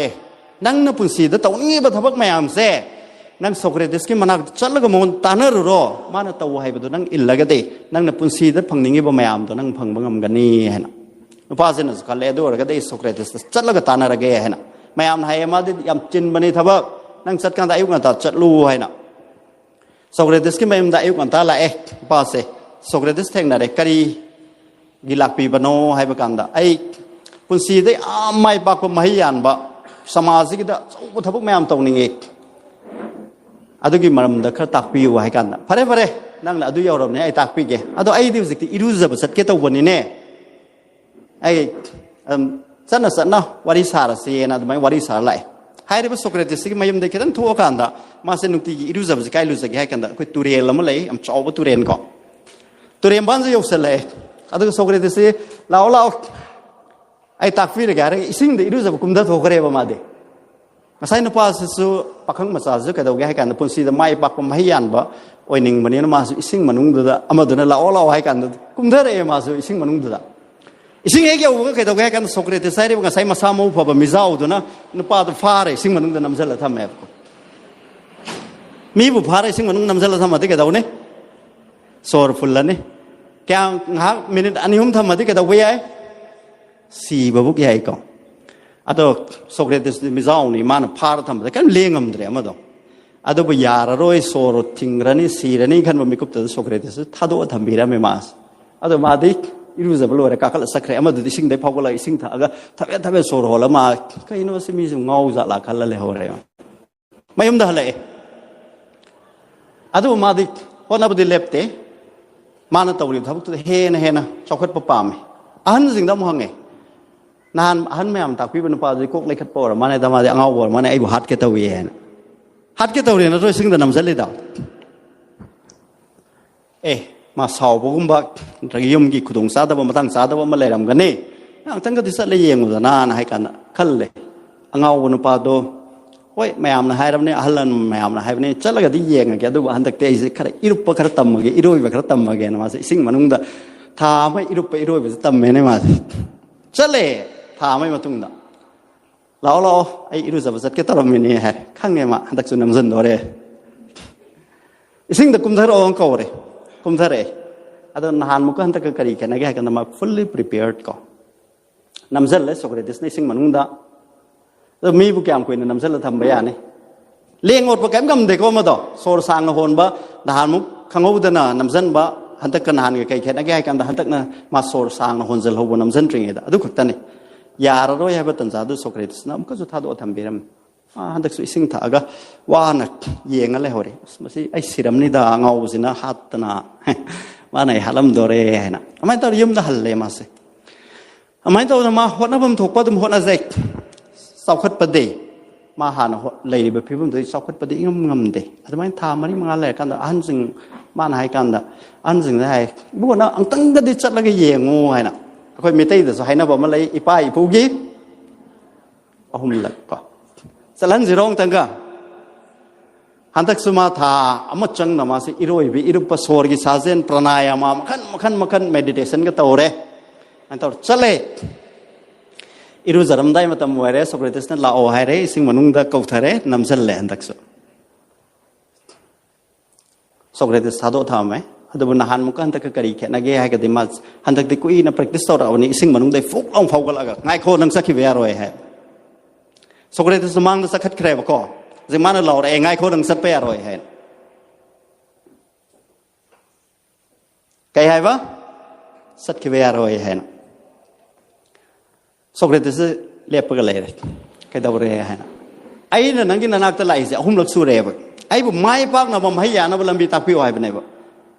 นั่งหน้าปุ่นสีดะตัวนี้บัดทับไม่อามเซ่นั่งโซเครติสกิมานักจัดแล้วก็มองตาเนอร์รอมาหน้าตัวให้บัดนั่งอิลละก็ได้นั่งหน้าปุ่นสีดะพังนี้บ่ไม่อามตัวนั่งพังบังอมกันนี่เห็นนะนุภาสินสกัลเลดูอะไรก็ได้โซเครติสจัดแล้วก็ตาเนอร์ก็เห็นนะไม่อามให้มาดิยำจินบันนี่ทับนั่งจัดการได้ยุกันตาจัดลู่ให้นะโซเครติสกิไม่ได้ยุกันตาละภาสิโซเครติสเทงนั่นเด็กกะรีกิลักปีบโนให้ประกันได้ไอ้ปุ่นสีได้ไม่ปักบมาฮิอันบะ สมาสิกดะอุทบกแม่มตรงนี้อะดูกี่มันดักตักปีอยู่ให้กันนะพอได้นั่งละดูยาวรอบนี้ไอ้ตักปีเกอะดูไอ้ดิวสิที่อิรูซาบสัตเกตวันนี้เนี่ยไอ้สันนะวาริสาระเสียนะดูไหมวาริสาระไรให้ได้ประสบการณ์สิ่งไม่ยอมได้แค่นั้นทั่วกันดะมาเส้นนุ่งตีอิรูซาบสกายลูสกให้กันดะคุยตุเรียนละมั้งเลยอันชอบตุเรียนก่อนตุเรียนบ้านจะยกเสเลยอะดูประสบการณ์สิ่งเราไอ้ตักปีเลยกันสิ่งที่อิรูซาบคุมได้ทั่วกันเลยประมาณเดียมาใส่นุภาสิสุปักขังมาซาจุกันดอกให้กันปุ่นสีดไม่ปักปุ่มให้ยันบ่โอ้ยนิ่งมันนี่นะมาสุสิ่งมันนุ่งดูดะอามาดูนั่นเราให้กันคุมได้เลยมาสุสิ่งมันนุ่งดูดะสิ่งเอกยังว่าแค่ดอกให้กันสกเรติใส่ได้ว่าใส่มาสามูพอแบบมิซาอุดนะนุภาตัวฟ้าเลยสิ่งมันนุ่งดูน้ำเสลทำแบบมีบุฟ้าเลยสิ่งมันนุ่งน้ำเสลทำมาที่แกดอกเนี่ยโซร์ฟุลละเนี่ยแกงหักมินิอันนี้ผมทำมาที่แกดอกเวียสี่บบุกใหญ่ก่อนatau Socrates misal ni mana par tham kan lengam dre amado ado bu yara roi soro tingrani sirani kan memikup tu Socrates thado thambira me mas ado madik iruza belore kakal sakre amado dising dai phawala ising tha aga thabe soro hola ma kai no simi ngau za la khala le hore mayum da hale ado madik hona bu lepte mana tawli thabuk tu he na chokhat pa pam an sing da mo hangeนานฮันแม่มตักพี่เป็นปลาจะกุกเล็กขัดปอร์มาในตามาจะเอาวัวมาในไอ้บุฮัดเกตเวียนฮัดเกตเวียนนั่นด้วยสิ่งที่นำเสนอดาวมาสาวพวกบักระยมกี่ขุดงซาตะวันมาตั้งซาตะวันมาเลยรำกันนี่ตั้งก็ที่สัตว์เลยยังอุตส่าห์นะให้กันขั้นเลยเอาวัวนุปาโตโอ้ยแม่มนะให้รำเนี่ยฮัลลันแม่มนะให้เนี่ยจัลลักที่ยังแกดูว่าฮันตักเตยสิขนาดอิรุปขนาดตั้มมาเกอิรุยขนาดตั้มมาเกนะมาสิสิ่งมันนุ่งดะทาไม่อิรุปไปตั้มไม่ได้มาสิจัลเลยทาไม่มาตุ้งดะเราไอ้อิรุซาบสัตเกตเราไม่เนี่ยฮะข้างเงี้ยมาหันตักสุนัมซันโดเร่สิ่งที่กุมทาร์องเขาเร่กุมทาร์เร่อาจจะนานมุกหันตักกะรีกันนะแกกันมา fully prepared ก็นำเส้นเลยสกเรติสในสิ่งมันนุ่งดะแล้วมีบุกยามคุยในนำเส้นเราทำไปอย่างนี้เลี้ยงอดโปรแกรมกำเด็กว่ามาต่อโซลสางละคนบ่นานมุกข้างหูเดินน่ะนำเส้นบ่หันตักกันนานกับใครแค่นักแกกันแต่หันตักน่ะมาโซลสางละคนเซลหูบนนำเส้นตรงนี้ดูขุดตันนี่ยาเราให้บัตันซาดูสกเรติสนะมันก็จะท้าดูทำเบรมฮันดักสุสิ่งท่าก็ว่านักเยี่ยงอะไรหัวเรมาสิไอสิรำนี่ด่างเอาสินะฮัตนะว่าไหนฮัลลัมโดเรย์นะทำไมตอนยืมด่าฮัลเลมาสิทำไมตอนมาหัวน้าผมถูกปัดผมหัวน้าเซ็กสาวขัดประเดี๋ยมาหาหน้าเลยแบบพี่ผมตัวสาวขัดประเดี๋ยงงำเดย์ทำไมทำมันนี่มันอะไรกันแต่อันจึงมาไหนกันแต่อันจึงได้บุญนะอังตั้งก็ดิจัดแล้วก็เยี่ยงงูไงนะค่อยมีเตยแต่สุดท้ายนะบอกมาเลยอีป้าอีผู้กี้เอาหุ่นหลักก็สลันสิร้องตั้งก็หันตักสุมาธาอมจังนามาสิอิโรยบิอิรุปสวรกิสาเซนปรานายามามัก meditation ก็ตัวเร่อันตัวเฉลยอิรุจารมได้มาทำไว้เร่สกเรติสนั้นลาโอให้เร่สิ่งมนุษย์ได้เก่าเท่าเร่นำเสนอหันตักสุสกเรติสหาโดทำไหมada benahan muka hantar ke kari kena gaya ke dimas hantar di kui na practice tor awani sing manung dai fuk ong phau galaga ngai kho nang sakhi ve roi hai sokre te samang da sakhat kre ba ko zimana law re ngai kho nang sat pe roi hai kai hai ba sat ki ve roi hai sokre te se lep pa le kai da re hai ai na nang kin nanak ta lai se hum lak su re ba ai bu mai pak na bam hai ya na balam bi tak pi wai ba ne ba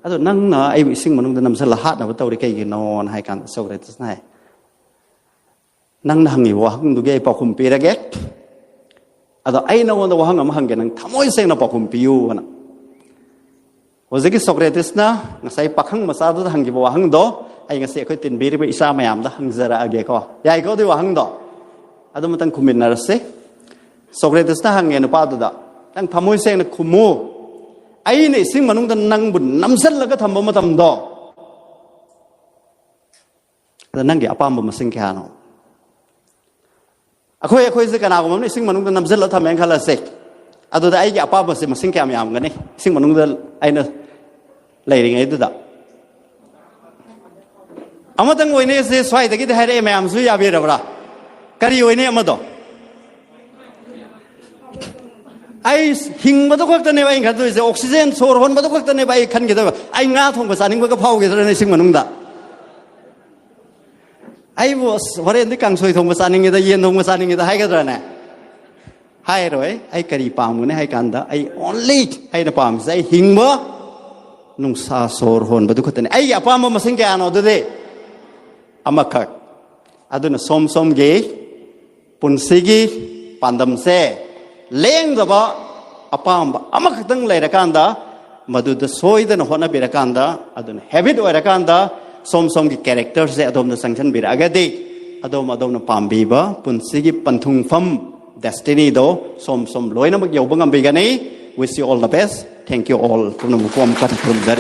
aduh nang na aiสิ่งมันนุ่งแต่นำสลัดหัดนะว่าตัวเด็กไอ้นอนให้กันสกเรติสนั่นนั่งนั่งอยู่ว่าหังดูแกปอกคุมปีระเกะaduh ai naว่าว่าหังมาหังแกนั่งทำไมเสียงน่ะปอกคุมปีอยู่นะว่าจะกิสกเรติสนะงั้นใส่ปักหังมาซาดูหังกี่ว่าหังดอไอ้งั้นเสียค่อยตินบีริบอิสามายามดหังจะระเกะก็ยายก็ดูว่าหังดอaduhมันตั้งคุมินนาร์เซ่สกเรติสนะหังเงินป้าดูดะตั้งทำไมเสียงน่ะคุมูไอ้นี่สิ่งมันนุ่งแต่นั่งบุญน้ำเส้นแล้วก็ทำบ่มาทำดอกแต่นั่งกี่อาปามบ่มาสิ่งแค่นั้นคุยสิกันเอาผมนี่สิ่งมันนุ่งแต่น้ำเส้นแล้วทำเองขนาดเสกอาตัวแต่ไอ้กี่อาปามบ่สิมาสิ่งแค่ไม่เอากันนี่สิ่งมันนุ่งแต่ไอ้เนี่ยเลยยังไงตัวดะเอามาตั้งไว้เนี่ยสิสวยแต่กี่แต่ให้ได้ไม่เอาสุยาเบียร์ละการีไว้เนี่ยมาดอกไอ้หิงมาตุกข์ตัวนี้ไปกันตัวออกซิเจนโซลอนมาตุกข์ตัวนี้ไปขันกันตัวไอ้งาทงภาษาหนึ่งก็เผากันตัวในสิ่งมันนุ่งดะไอ้บัววันนี้ที่กังสวยทงภาษาหนึ่งก็เย็นทงภาษาหนึ่งก็ให้กันตัวเนี่ย ให้เลยไอ้กะดีปามมือเนี่ยให้กันดาไอ้ only ให้นะปามไอ้หิงบ่นุ่งซาโซรฮอนบดุขัดเนี่ยไอ้ยาปามมาสิงแกอันเอาด้วยอามาคักอดุนสมสมเกปุนสิกีปันดำเสเลี้ยงจะบ่อาปามบ่อามาคักตั้งเลยระกันดามาดูดสวยดันหัวหน้าบิระกันดาอดุน habit ไว้ระกันดาสมสมกี character เสอดมนะสังเกตบิระอากาศดีอดมนะปามบีบ่ปุนสิกีปันทุงฟัม destiny โดสมสมลอยน้ำมันเกี่ยวบังคับบีกันนี้ wish you all the best thank you all คุณผู้ชมกันทุกท่าน